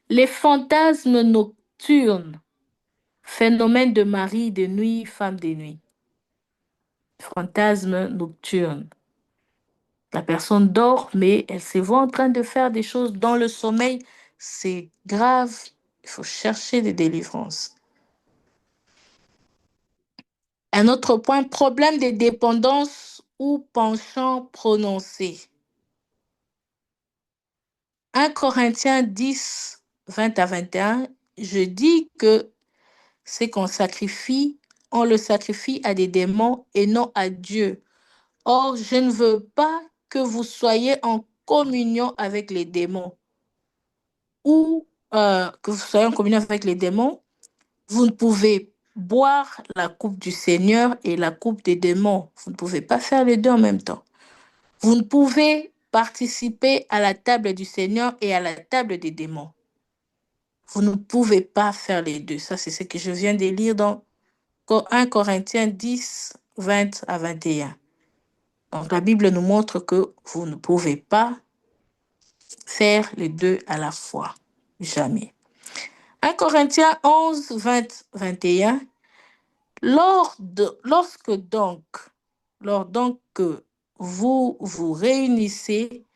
Les fantasmes nocturnes, phénomène de mari de nuit, femme de nuit. Fantasmes nocturnes. La personne dort, mais elle se voit en train de faire des choses dans le sommeil. C'est grave. Il faut chercher des délivrances. Un autre point, problème de dépendance ou penchant prononcé. 1 Corinthiens 10, 20 à 21, je dis que c'est qu'on sacrifie, on le sacrifie à des démons et non à Dieu. Or, je ne veux pas que vous soyez en communion avec les démons ou que vous soyez en communion avec les démons. Vous ne pouvez boire la coupe du Seigneur et la coupe des démons. Vous ne pouvez pas faire les deux en même temps. Vous ne pouvez participer à la table du Seigneur et à la table des démons. Vous ne pouvez pas faire les deux. Ça, c'est ce que je viens de lire dans 1 Corinthiens 10, 20 à 21. Donc, la Bible nous montre que vous ne pouvez pas faire les deux à la fois. Jamais. 1 Corinthiens 11, 20, 21. Lorsque donc, lors donc que vous vous réunissez,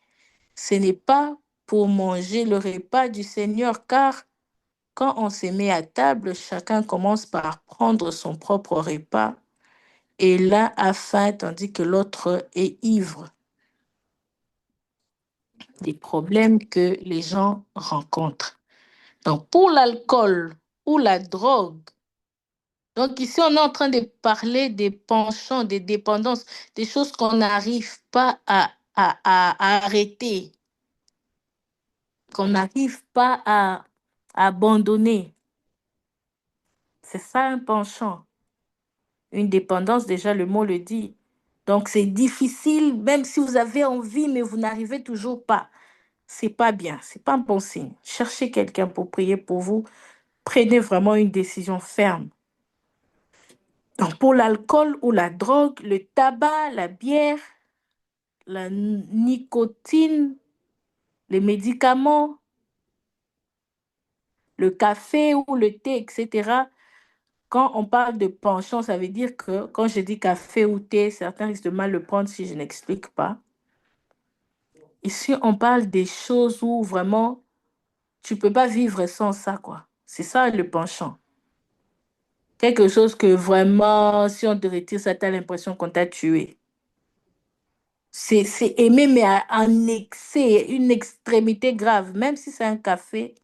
ce n'est pas pour manger le repas du Seigneur, car quand on se met à table, chacun commence par prendre son propre repas, et l'un a faim tandis que l'autre est ivre. Des problèmes que les gens rencontrent. Donc, pour l'alcool ou la drogue, donc ici, on est en train de parler des penchants, des dépendances, des choses qu'on n'arrive pas à arrêter, qu'on n'arrive pas à abandonner. C'est ça un penchant. Une dépendance, déjà, le mot le dit. Donc, c'est difficile, même si vous avez envie, mais vous n'arrivez toujours pas. C'est pas bien, c'est pas un bon signe. Cherchez quelqu'un pour prier pour vous. Prenez vraiment une décision ferme. Donc, pour l'alcool ou la drogue, le tabac, la bière, la nicotine, les médicaments, le café ou le thé, etc. Quand on parle de penchant, ça veut dire que quand je dis café ou thé, certains risquent de mal le prendre si je n'explique pas. Ici, on parle des choses où vraiment tu ne peux pas vivre sans ça, quoi. C'est ça le penchant. Quelque chose que vraiment, si on te retire ça, tu as l'impression qu'on t'a tué. C'est aimer, mais en excès, une extrémité grave. Même si c'est un café,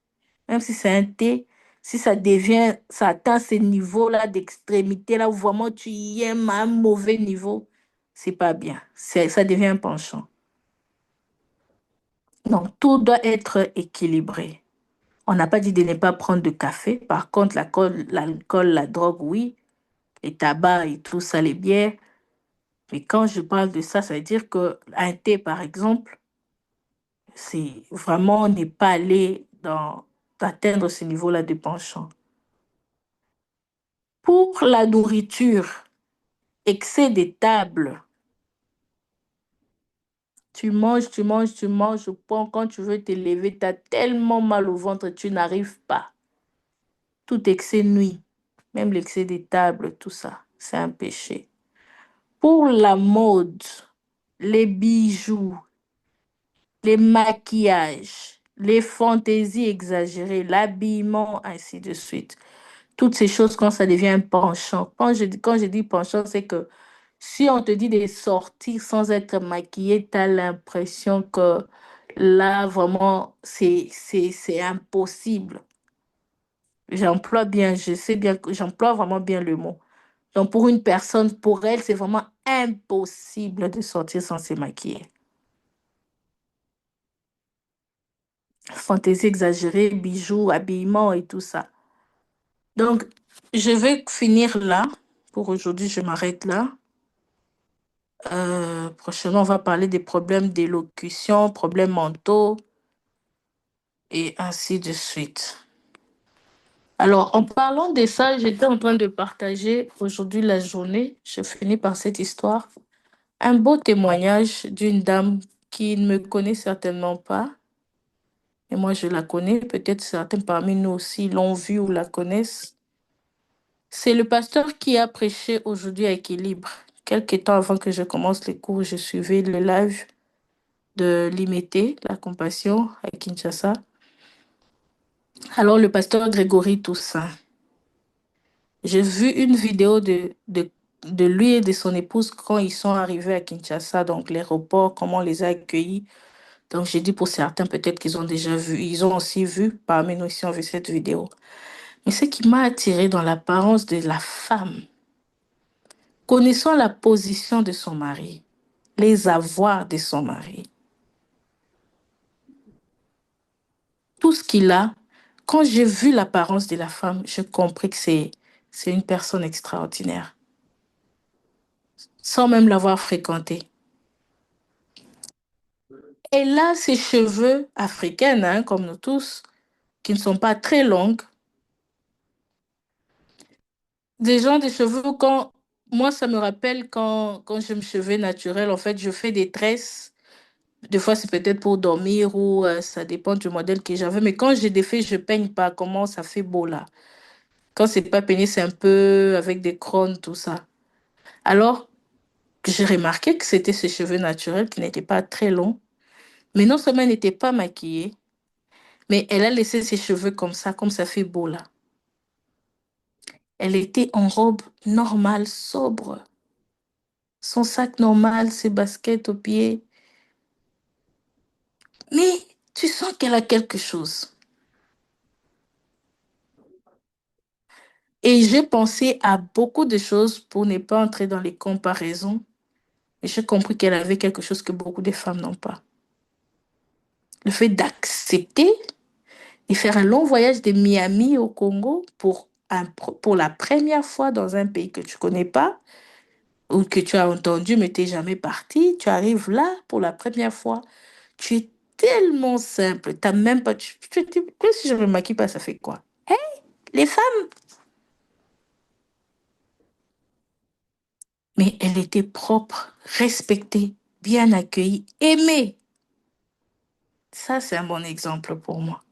même si c'est un thé, si ça devient, ça atteint ces niveaux-là d'extrémité, là où vraiment tu y aimes à un mauvais niveau, c'est pas bien. Ça devient un penchant. Donc, tout doit être équilibré. On n'a pas dit de ne pas prendre de café. Par contre, l'alcool, la drogue, oui. Les tabacs et tout ça, les bières. Mais quand je parle de ça, ça veut dire qu'un thé, par exemple, c'est vraiment, on n'est pas allé d'atteindre ce niveau-là de penchant. Pour la nourriture, excès des tables, tu manges, tu manges, tu manges, au point quand tu veux te lever, tu as tellement mal au ventre, tu n'arrives pas. Tout excès nuit, même l'excès des tables, tout ça, c'est un péché. Pour la mode, les bijoux, les maquillages, les fantaisies exagérées, l'habillement, ainsi de suite. Toutes ces choses, quand ça devient un penchant. Quand je dis penchant, c'est que si on te dit de sortir sans être maquillé, tu as l'impression que là, vraiment, c'est impossible. J'emploie bien, je sais bien, j'emploie vraiment bien le mot. Donc, pour une personne, pour elle, c'est vraiment impossible de sortir sans se maquiller. Fantaisie exagérée, bijoux, habillement et tout ça. Donc, je vais finir là. Pour aujourd'hui, je m'arrête là. Prochainement, on va parler des problèmes d'élocution, problèmes mentaux et ainsi de suite. Alors, en parlant de ça, j'étais en train de partager aujourd'hui la journée. Je finis par cette histoire. Un beau témoignage d'une dame qui ne me connaît certainement pas. Et moi, je la connais. Peut-être certains parmi nous aussi l'ont vue ou la connaissent. C'est le pasteur qui a prêché aujourd'hui à Équilibre. Quelques temps avant que je commence les cours, je suivais le live. de l'IMT, la compassion à Kinshasa. Alors, le pasteur Grégory Toussaint, j'ai vu une vidéo de lui et de son épouse quand ils sont arrivés à Kinshasa, donc l'aéroport, comment on les a accueillis. Donc, j'ai dit pour certains, peut-être qu'ils ont déjà vu, ils ont aussi vu, parmi nous ici, on vu cette vidéo. Mais ce qui m'a attiré dans l'apparence de la femme, connaissant la position de son mari, les avoirs de son mari, tout ce qu'il a, quand j'ai vu l'apparence de la femme, j'ai compris que c'est une personne extraordinaire, sans même l'avoir fréquentée. Elle a ses cheveux africains, hein, comme nous tous, qui ne sont pas très longs. Des gens des cheveux, quand moi, ça me rappelle quand je me cheveux naturels, en fait, je fais des tresses. Des fois, c'est peut-être pour dormir ou ça dépend du modèle que j'avais. Mais quand j'ai des faits, je peigne pas. Comment ça fait beau là? Quand c'est pas peigné, c'est un peu avec des crônes, tout ça. Alors, j'ai remarqué que c'était ses cheveux naturels qui n'étaient pas très longs. Mais non seulement elle n'était pas maquillée, mais elle a laissé ses cheveux comme ça fait beau là. Elle était en robe normale, sobre. Son sac normal, ses baskets aux pieds. Mais tu sens qu'elle a quelque chose. Et j'ai pensé à beaucoup de choses pour ne pas entrer dans les comparaisons. Et j'ai compris qu'elle avait quelque chose que beaucoup de femmes n'ont pas. Le fait d'accepter de faire un long voyage de Miami au Congo pour la première fois dans un pays que tu connais pas ou que tu as entendu mais tu n'es jamais parti. Tu arrives là pour la première fois. Tu es tellement simple. T'as même pas. Tu te dis, que si je me maquille pas, ça fait quoi? Les femmes. Mais elle était propre, respectée, bien accueillie, aimée. Ça, c'est un bon exemple pour moi.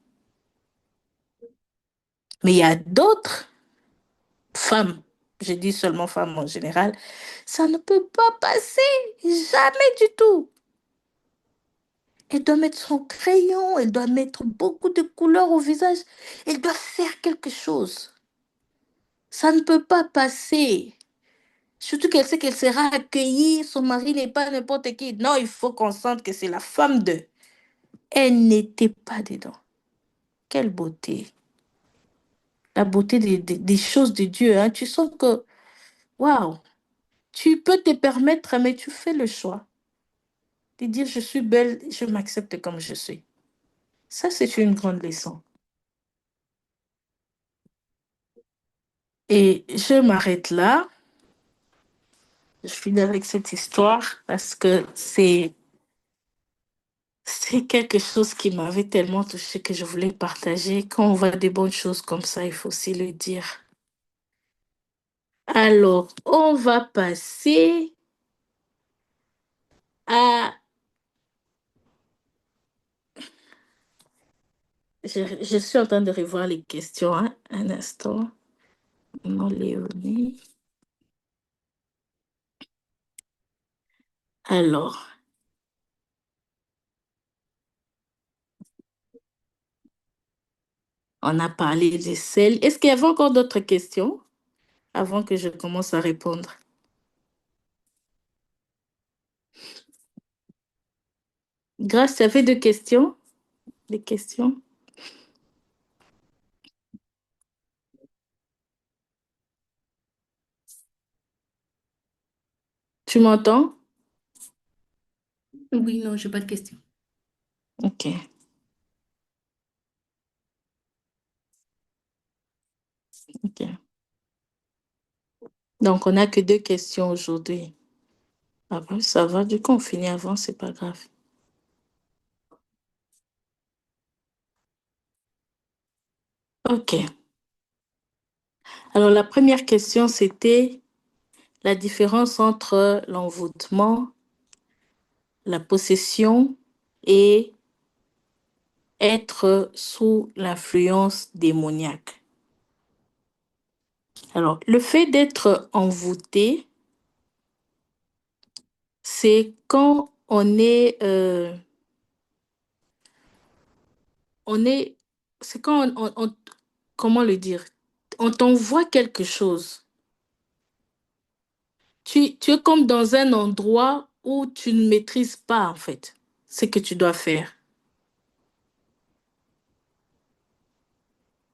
Mais il y a d'autres femmes, je dis seulement femmes en général, ça ne peut pas passer, jamais du tout. Elle doit mettre son crayon, elle doit mettre beaucoup de couleurs au visage, elle doit faire quelque chose. Ça ne peut pas passer. Surtout qu'elle sait qu'elle sera accueillie, son mari n'est pas n'importe qui. Non, il faut qu'on sente que c'est la femme d'eux. Elle n'était pas dedans. Quelle beauté. La beauté des choses de Dieu. Hein. Tu sens que, waouh, tu peux te permettre, mais tu fais le choix de dire je suis belle, je m'accepte comme je suis. Ça, c'est une grande leçon. Et je m'arrête là. Je finis avec cette histoire parce que c'est quelque chose qui m'avait tellement touchée que je voulais partager. Quand on voit des bonnes choses comme ça, il faut aussi le dire. Alors, on va passer à... Je suis en train de revoir les questions, hein. Un instant. Non, Léonie. Alors, on a parlé des sel. Est-ce qu'il y avait encore d'autres questions avant que je commence à répondre? Grâce, tu avais deux questions? Des questions? Tu m'entends? Oui, non, j'ai pas de question. Ok, ok. Donc, on n'a que deux questions aujourd'hui. Ah bon, ça va, du coup, on finit avant, c'est pas grave. Ok. Alors, la première question, c'était la différence entre l'envoûtement, la possession et être sous l'influence démoniaque. Alors, le fait d'être envoûté, c'est quand on est on est, c'est quand comment le dire? On t'envoie quelque chose. Tu es comme dans un endroit où tu ne maîtrises pas, en fait, ce que tu dois faire.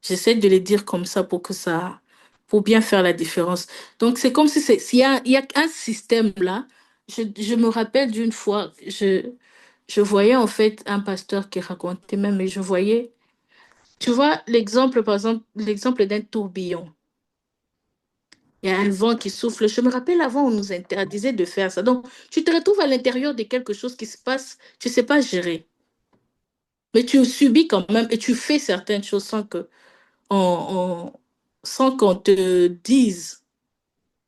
J'essaie de les dire comme ça pour bien faire la différence. Donc, c'est comme si il y a un système là. Je me rappelle d'une fois, je voyais en fait un pasteur qui racontait même, et je voyais, tu vois, l'exemple, par exemple, l'exemple d'un tourbillon. Il y a un vent qui souffle. Je me rappelle avant, on nous interdisait de faire ça. Donc, tu te retrouves à l'intérieur de quelque chose qui se passe, tu ne sais pas gérer. Mais tu subis quand même et tu fais certaines choses on- sans qu'on te dise,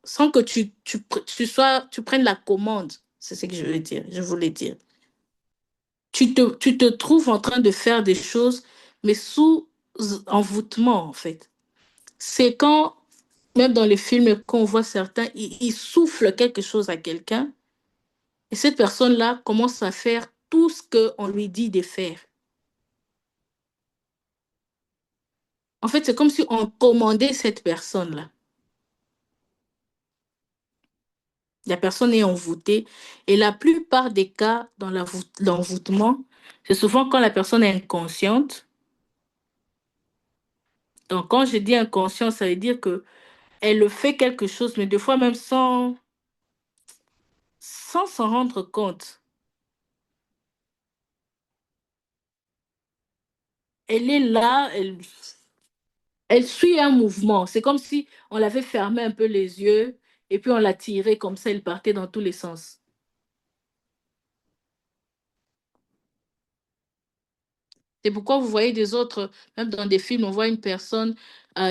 sans que tu prennes la commande. C'est ce que je veux dire, je voulais dire. Tu te trouves en train de faire des choses, mais sous envoûtement, en fait. C'est quand, même dans les films, qu'on voit certains, ils soufflent quelque chose à quelqu'un, et cette personne-là commence à faire tout ce qu'on lui dit de faire. En fait, c'est comme si on commandait cette personne-là. La personne est envoûtée. Et la plupart des cas dans l'envoûtement, c'est souvent quand la personne est inconsciente. Donc, quand je dis inconscient, ça veut dire que elle le fait quelque chose, mais des fois même sans s'en rendre compte. Elle est là, elle suit un mouvement. C'est comme si on l'avait fermé un peu les yeux et puis on l'a tirée comme ça, elle partait dans tous les sens. C'est pourquoi vous voyez des autres, même dans des films, on voit une personne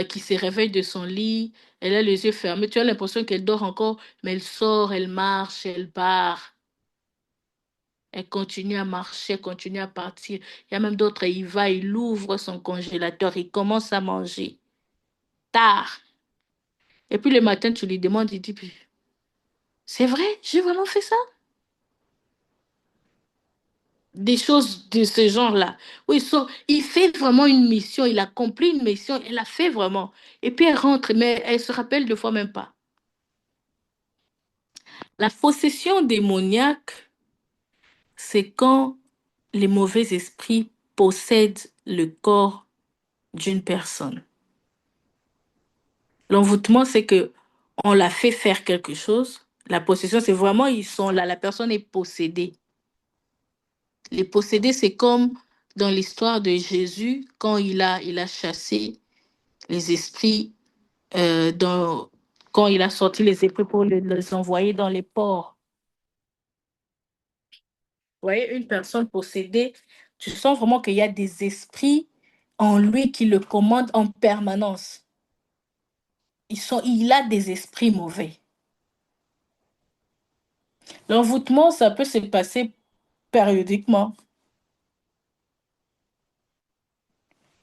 qui se réveille de son lit, elle a les yeux fermés, tu as l'impression qu'elle dort encore, mais elle sort, elle marche, elle part, elle continue à marcher, elle continue à partir. Il y a même d'autres, il va, il ouvre son congélateur, il commence à manger tard. Et puis le matin, tu lui demandes, il dit, c'est vrai, j'ai vraiment fait ça? Des choses de ce genre-là. Oui, il fait vraiment une mission, il accomplit une mission, elle a fait vraiment. Et puis elle rentre, mais elle se rappelle deux fois même pas. La possession démoniaque, c'est quand les mauvais esprits possèdent le corps d'une personne. L'envoûtement, c'est que on l'a fait faire quelque chose. La possession, c'est vraiment, ils sont là, la personne est possédée. Les possédés, c'est comme dans l'histoire de Jésus, quand il a chassé les esprits dans, quand il a sorti les épées pour les envoyer dans les ports. Vous voyez, une personne possédée, tu sens vraiment qu'il y a des esprits en lui qui le commandent en permanence. Il a des esprits mauvais. L'envoûtement, ça peut se passer périodiquement.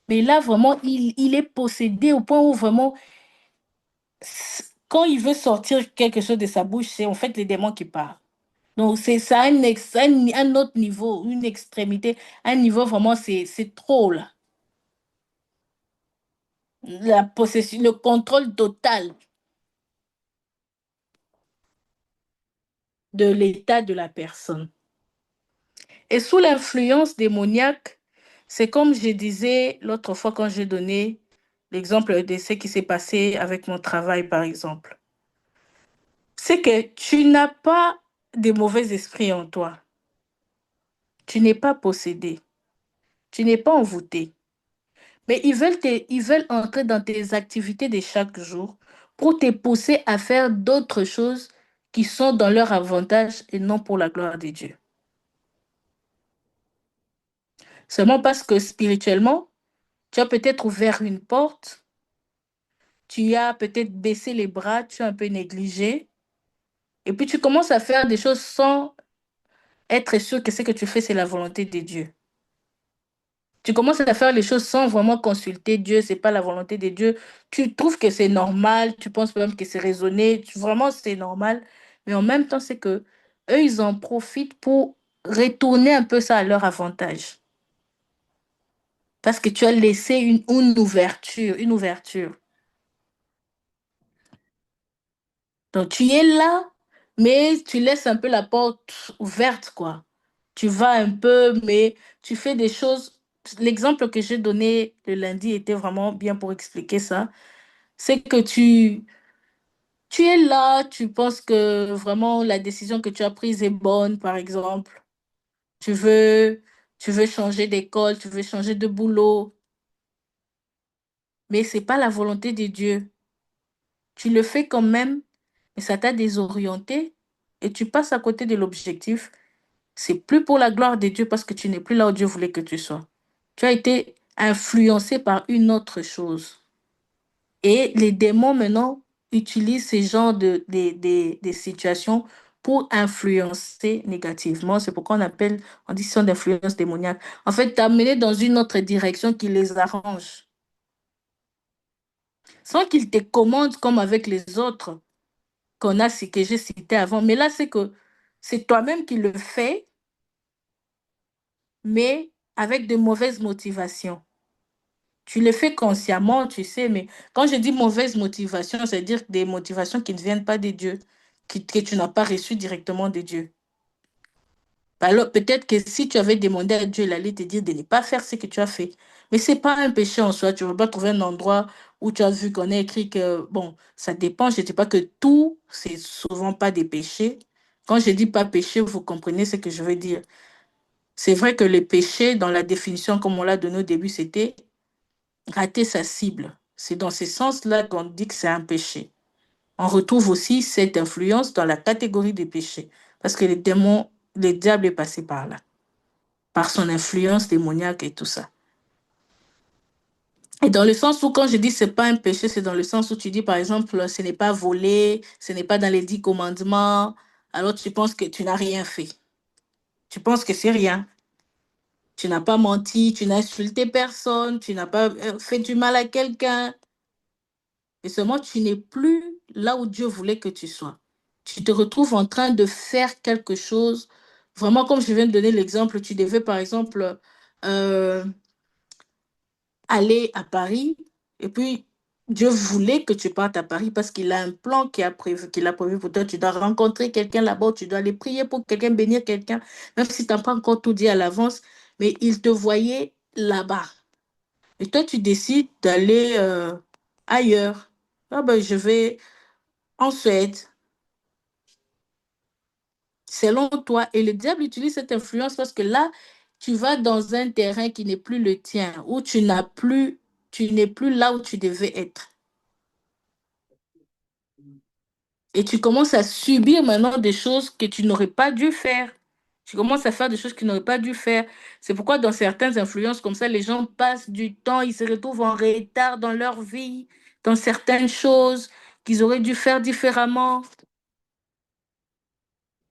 Mais là, vraiment, il est possédé au point où vraiment, quand il veut sortir quelque chose de sa bouche, c'est en fait les démons qui parlent. Donc, c'est ça, un autre niveau, une extrémité, un niveau vraiment, c'est trop là. La possession, le contrôle total de l'état de la personne. Et sous l'influence démoniaque, c'est comme je disais l'autre fois quand j'ai donné l'exemple de ce qui s'est passé avec mon travail, par exemple. C'est que tu n'as pas de mauvais esprits en toi. Tu n'es pas possédé. Tu n'es pas envoûté. Mais ils veulent entrer dans tes activités de chaque jour pour te pousser à faire d'autres choses qui sont dans leur avantage et non pour la gloire de Dieu. Seulement parce que spirituellement, tu as peut-être ouvert une porte, tu as peut-être baissé les bras, tu as un peu négligé, et puis tu commences à faire des choses sans être sûr que ce que tu fais, c'est la volonté de Dieu. Tu commences à faire les choses sans vraiment consulter Dieu, c'est pas la volonté de Dieu. Tu trouves que c'est normal, tu penses même que c'est raisonné, vraiment c'est normal, mais en même temps, c'est que eux, ils en profitent pour retourner un peu ça à leur avantage. Parce que tu as laissé une ouverture, une ouverture. Donc, tu es là, mais tu laisses un peu la porte ouverte, quoi. Tu vas un peu, mais tu fais des choses. L'exemple que j'ai donné le lundi était vraiment bien pour expliquer ça. C'est que tu es là, tu penses que vraiment la décision que tu as prise est bonne, par exemple. Tu veux, tu veux changer d'école, tu veux changer de boulot, mais c'est pas la volonté de Dieu. Tu le fais quand même, mais ça t'a désorienté et tu passes à côté de l'objectif. C'est plus pour la gloire de Dieu parce que tu n'es plus là où Dieu voulait que tu sois. Tu as été influencé par une autre chose. Et les démons maintenant utilisent ces genres des situations pour influencer négativement. C'est pourquoi on dit son d'influence démoniaque. En fait, t'amener dans une autre direction qui les arrange. Sans qu'ils te commandent comme avec les autres que j'ai cités avant. Mais là, c'est que c'est toi-même qui le fais, mais avec de mauvaises motivations. Tu le fais consciemment, tu sais, mais quand je dis mauvaise motivation, c'est-à-dire des motivations qui ne viennent pas de Dieu, que tu n'as pas reçues directement de Dieu. Alors peut-être que si tu avais demandé à Dieu, il allait te dire de ne pas faire ce que tu as fait. Mais ce n'est pas un péché en soi. Tu ne vas pas trouver un endroit où tu as vu qu'on a écrit que, bon, ça dépend. Je ne dis pas que tout, c'est souvent pas des péchés. Quand je dis pas péché, vous comprenez ce que je veux dire. C'est vrai que le péché, dans la définition comme on l'a donné au début, c'était rater sa cible. C'est dans ce sens-là qu'on dit que c'est un péché. On retrouve aussi cette influence dans la catégorie des péchés, parce que les démons, le diable est passé par là, par son influence démoniaque et tout ça. Et dans le sens où, quand je dis c'est pas un péché, c'est dans le sens où tu dis, par exemple, ce n'est pas volé, ce n'est pas dans les 10 commandements, alors tu penses que tu n'as rien fait. Tu penses que c'est rien. Tu n'as pas menti, tu n'as insulté personne, tu n'as pas fait du mal à quelqu'un. Et seulement, tu n'es plus là où Dieu voulait que tu sois. Tu te retrouves en train de faire quelque chose. Vraiment, comme je viens de donner l'exemple, tu devais, par exemple, euh, aller à Paris. Et puis, Dieu voulait que tu partes à Paris parce qu'il a un plan qu'il a prévu pour toi. Tu dois rencontrer quelqu'un là-bas, tu dois aller prier pour quelqu'un, bénir quelqu'un, même si tu n'as pas encore tout dit à l'avance. Mais il te voyait là-bas. Et toi, tu décides d'aller ailleurs. Ah ben, je vais en Suède, selon toi. Et le diable utilise cette influence parce que là, tu vas dans un terrain qui n'est plus le tien, où tu n'es plus là où tu devais être. Et tu commences à subir maintenant des choses que tu n'aurais pas dû faire. Tu commences à faire des choses que tu n'aurais pas dû faire. C'est pourquoi dans certaines influences comme ça, les gens passent du temps, ils se retrouvent en retard dans leur vie, dans certaines choses qu'ils auraient dû faire différemment.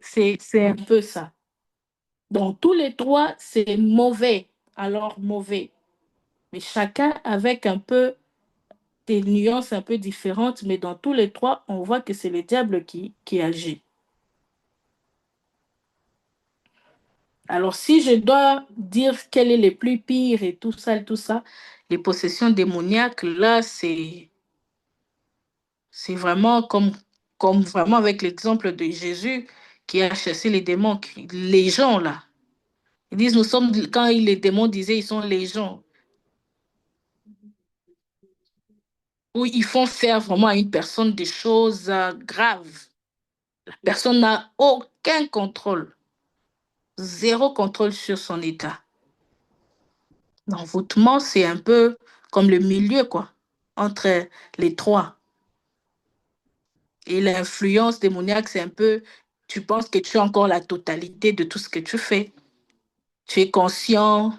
C'est un peu ça. Donc, tous les trois, c'est mauvais. Alors, mauvais. Mais chacun avec un peu des nuances un peu différentes, mais dans tous les trois, on voit que c'est le diable qui agit. Alors, si je dois dire quel est le plus pire et tout ça, les possessions démoniaques, là, c'est vraiment comme vraiment avec l'exemple de Jésus qui a chassé les démons, les gens là. Ils disent, nous sommes, quand les démons disaient, ils sont légions. Où ils font faire vraiment à une personne des choses graves. La personne n'a aucun contrôle, zéro contrôle sur son état. L'envoûtement, c'est un peu comme le milieu, quoi, entre les trois. Et l'influence démoniaque, c'est un peu, tu penses que tu as encore la totalité de tout ce que tu fais. Tu es conscient,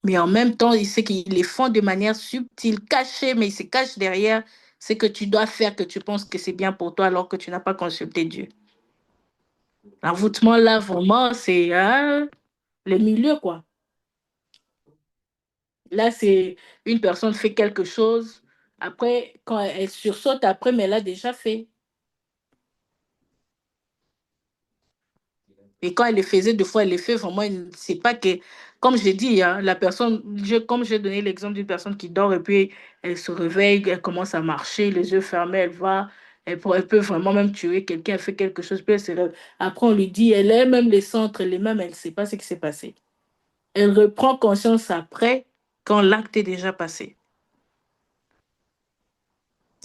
mais en même temps, il sait qu'ils les font de manière subtile, cachée, mais ils se cachent derrière ce que tu dois faire, que tu penses que c'est bien pour toi alors que tu n'as pas consulté Dieu. L'envoûtement, là, vraiment, c'est le milieu, quoi. Là, c'est une personne fait quelque chose. Après, quand elle sursaute après, mais elle a déjà fait. Et quand elle le faisait, deux fois, elle le fait vraiment, c'est pas que, comme j'ai dit, hein, la personne, comme j'ai donné l'exemple d'une personne qui dort et puis elle se réveille, elle commence à marcher, les yeux fermés, elle va, elle peut vraiment même tuer quelqu'un, elle fait quelque chose, puis elle se réveille. Après, on lui dit, elle est même les centres, les mêmes, elle ne sait pas ce qui s'est passé. Elle reprend conscience après, quand l'acte est déjà passé.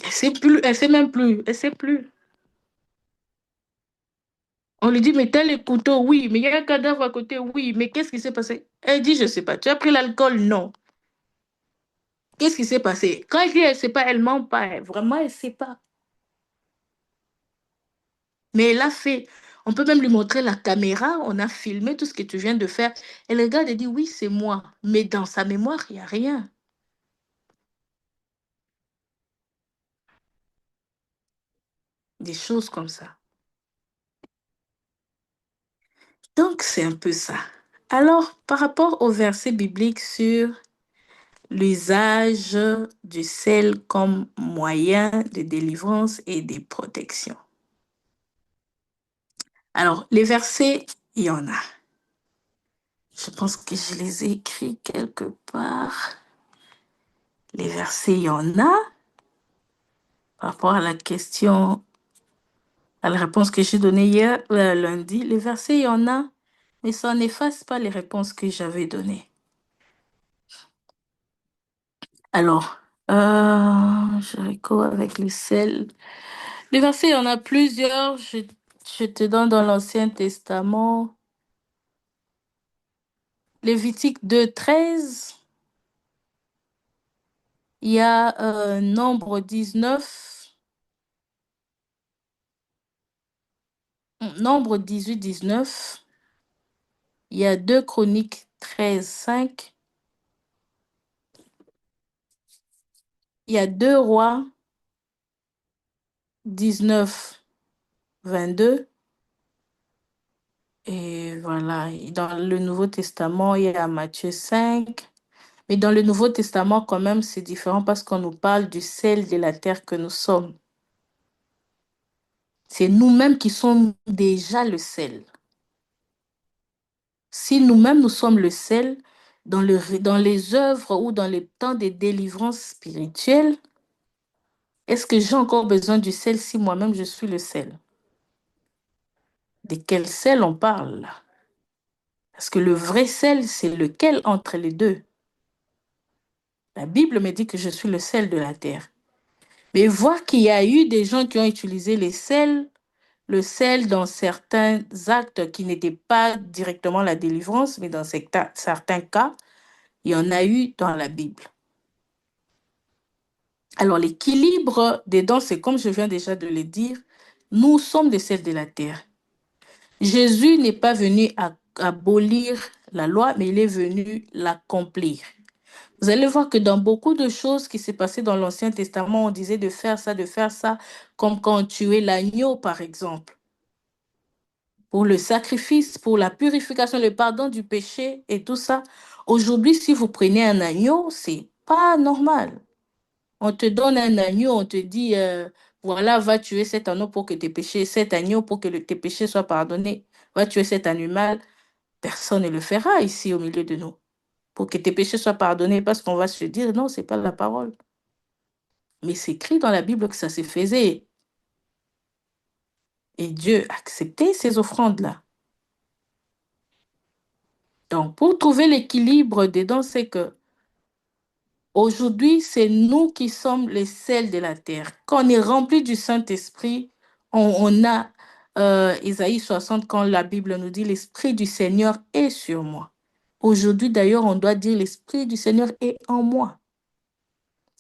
Elle sait plus, elle sait même plus, elle sait plus. On lui dit, mais t'as les couteaux, oui, mais il y a un cadavre à côté, oui, mais qu'est-ce qui s'est passé? Elle dit, je sais pas. Tu as pris l'alcool? Non. Qu'est-ce qui s'est passé? Quand elle dit, elle sait pas, elle ment pas. Vraiment, elle sait pas. Mais elle a fait. On peut même lui montrer la caméra, on a filmé tout ce que tu viens de faire. Elle regarde et dit, oui, c'est moi. Mais dans sa mémoire, il n'y a rien. Des choses comme ça. Donc, c'est un peu ça. Alors, par rapport au verset biblique sur l'usage du sel comme moyen de délivrance et de protection. Alors, les versets, il y en a. Je pense que je les ai écrits quelque part. Les versets, il y en a. Par rapport à la question, à la réponse que j'ai donnée hier, lundi, les versets, il y en a, mais ça n'efface pas les réponses que j'avais données. Alors, je récolte avec le sel. Les versets, il y en a plusieurs. Je te donne dans l'Ancien Testament. Lévitique 2, 13. Il y a Nombre 19. Nombre 18, 19. Il y a 2 Chroniques 13, 5. Il y a 2 Rois 19, 22. Et voilà, dans le Nouveau Testament, il y a Matthieu 5. Mais dans le Nouveau Testament, quand même, c'est différent parce qu'on nous parle du sel de la terre que nous sommes. C'est nous-mêmes qui sommes déjà le sel. Si nous-mêmes nous sommes le sel, dans les œuvres ou dans les temps de délivrance spirituelle, est-ce que j'ai encore besoin du sel si moi-même je suis le sel? De quel sel on parle là? Parce que le vrai sel, c'est lequel entre les deux? La Bible me dit que je suis le sel de la terre. Mais voir qu'il y a eu des gens qui ont utilisé le sel dans certains actes qui n'étaient pas directement la délivrance, mais dans certains cas, il y en a eu dans la Bible. Alors, l'équilibre des dons, c'est comme je viens déjà de le dire, nous sommes des sels de la terre. Jésus n'est pas venu abolir la loi, mais il est venu l'accomplir. Vous allez voir que dans beaucoup de choses qui s'est passées dans l'Ancien Testament, on disait de faire ça, comme quand on tuait l'agneau, par exemple, pour le sacrifice, pour la purification, le pardon du péché et tout ça. Aujourd'hui, si vous prenez un agneau, c'est pas normal. On te donne un agneau, on te dit, voilà, va tuer cet agneau pour que tes péchés, cet agneau pour que tes péchés soient pardonnés. Va tuer cet animal. Personne ne le fera ici au milieu de nous. Pour que tes péchés soient pardonnés, parce qu'on va se dire, non, c'est pas la parole. Mais c'est écrit dans la Bible que ça se faisait. Et Dieu acceptait ces offrandes-là. Donc, pour trouver l'équilibre dedans, c'est que aujourd'hui, c'est nous qui sommes les sels de la terre. Quand on est rempli du Saint-Esprit, on a Isaïe 60, quand la Bible nous dit, l'Esprit du Seigneur est sur moi. Aujourd'hui, d'ailleurs, on doit dire, l'Esprit du Seigneur est en moi.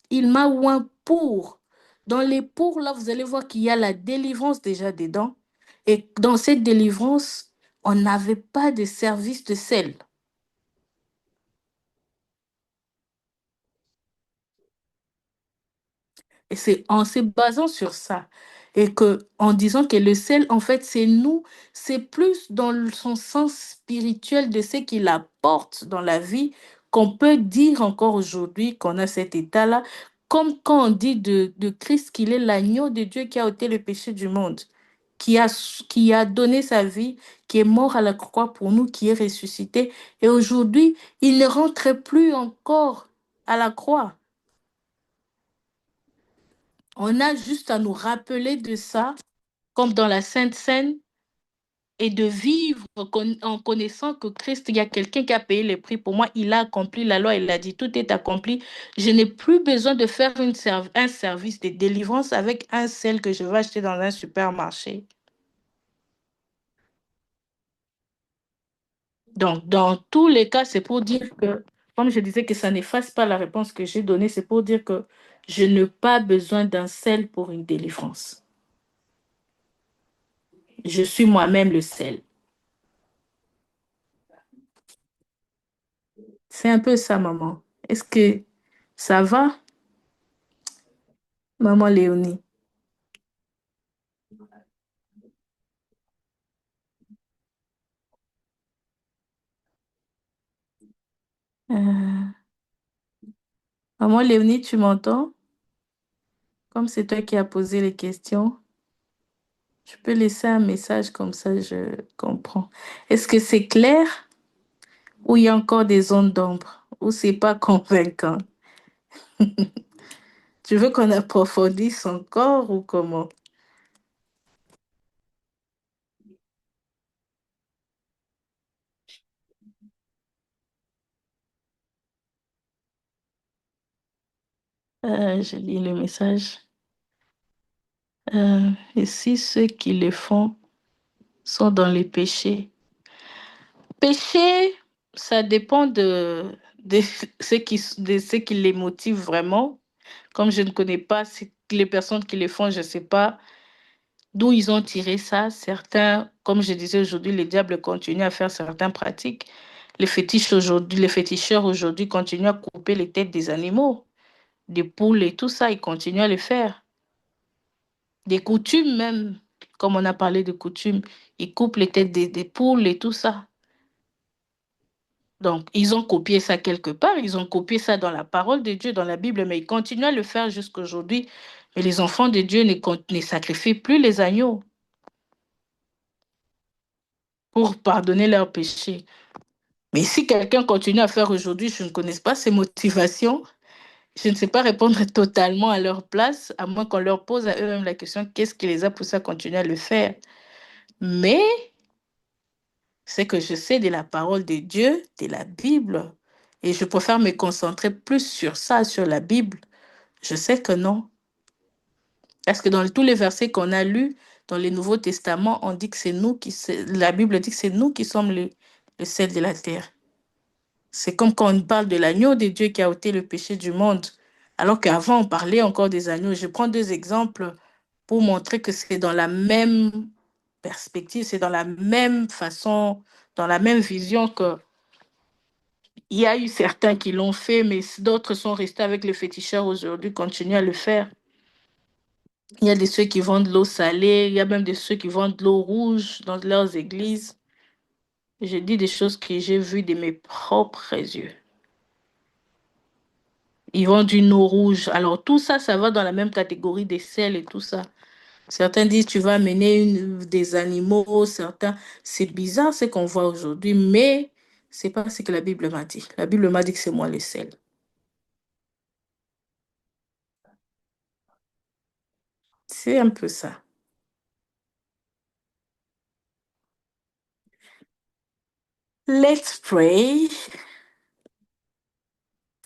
Il m'a oint pour. Dans les pour, là, vous allez voir qu'il y a la délivrance déjà dedans. Et dans cette délivrance, on n'avait pas de service de sel. Et c'est en se basant sur ça et que en disant que le sel, en fait, c'est nous, c'est plus dans son sens spirituel de ce qu'il apporte dans la vie qu'on peut dire encore aujourd'hui qu'on a cet état-là, comme quand on dit de Christ qu'il est l'agneau de Dieu qui a ôté le péché du monde. qui a donné sa vie, qui est mort à la croix pour nous, qui est ressuscité. Et aujourd'hui, il ne rentre plus encore à la croix. On a juste à nous rappeler de ça, comme dans la Sainte Seine, et de vivre en connaissant que Christ, il y a quelqu'un qui a payé le prix pour moi, il a accompli la loi, il a dit tout est accompli. Je n'ai plus besoin de faire un service de délivrance avec un sel que je vais acheter dans un supermarché. Donc, dans tous les cas, c'est pour dire que, comme je disais que ça n'efface pas la réponse que j'ai donnée, c'est pour dire que je n'ai pas besoin d'un sel pour une délivrance. Je suis moi-même le sel. C'est un peu ça, maman. Est-ce que ça va, maman Léonie? Euh, Maman Léonie, tu m'entends? Comme c'est toi qui as posé les questions, je peux laisser un message comme ça, je comprends. Est-ce que c'est clair ou il y a encore des zones d'ombre ou c'est pas convaincant? Tu veux qu'on approfondisse encore ou comment? Je lis le message. Et si ceux qui le font sont dans les péchés? Péché, ça dépend de de ce qui les motive vraiment. Comme je ne connais pas les personnes qui les font, je ne sais pas d'où ils ont tiré ça. Certains, comme je disais aujourd'hui, les diables continuent à faire certaines pratiques. Les féticheurs aujourd'hui continuent à couper les têtes des animaux, des poules et tout ça, ils continuent à le faire. Des coutumes même, comme on a parlé de coutumes, ils coupent les têtes des poules et tout ça. Donc, ils ont copié ça quelque part, ils ont copié ça dans la parole de Dieu, dans la Bible, mais ils continuent à le faire jusqu'à aujourd'hui. Mais les enfants de Dieu ne sacrifient plus les agneaux pour pardonner leurs péchés. Mais si quelqu'un continue à faire aujourd'hui, je ne connais pas ses motivations, je ne sais pas répondre totalement à leur place, à moins qu'on leur pose à eux-mêmes la question, qu'est-ce qui les a poussés à continuer à le faire? Mais ce que je sais de la parole de Dieu, de la Bible, et je préfère me concentrer plus sur ça, sur la Bible, je sais que non. Parce que dans tous les versets qu'on a lus dans le Nouveau Testament, on dit que c'est nous la Bible dit que c'est nous qui sommes le sel de la terre. C'est comme quand on parle de l'agneau de Dieu qui a ôté le péché du monde. Alors qu'avant, on parlait encore des agneaux. Je prends deux exemples pour montrer que c'est dans la même perspective, c'est dans la même façon, dans la même vision que il y a eu certains qui l'ont fait, mais d'autres sont restés avec les féticheurs aujourd'hui, continuent à le faire. Il y a de ceux qui vendent de l'eau salée, il y a même de ceux qui vendent de l'eau rouge dans leurs églises. Je dis des choses que j'ai vues de mes propres yeux. Ils vendent une eau rouge. Alors tout ça, ça va dans la même catégorie des sels et tout ça. Certains disent tu vas amener des animaux, certains. C'est bizarre ce qu'on voit aujourd'hui, mais c'est pas ce que la Bible m'a dit. La Bible m'a dit que c'est moi le sel. C'est un peu ça. Let's pray.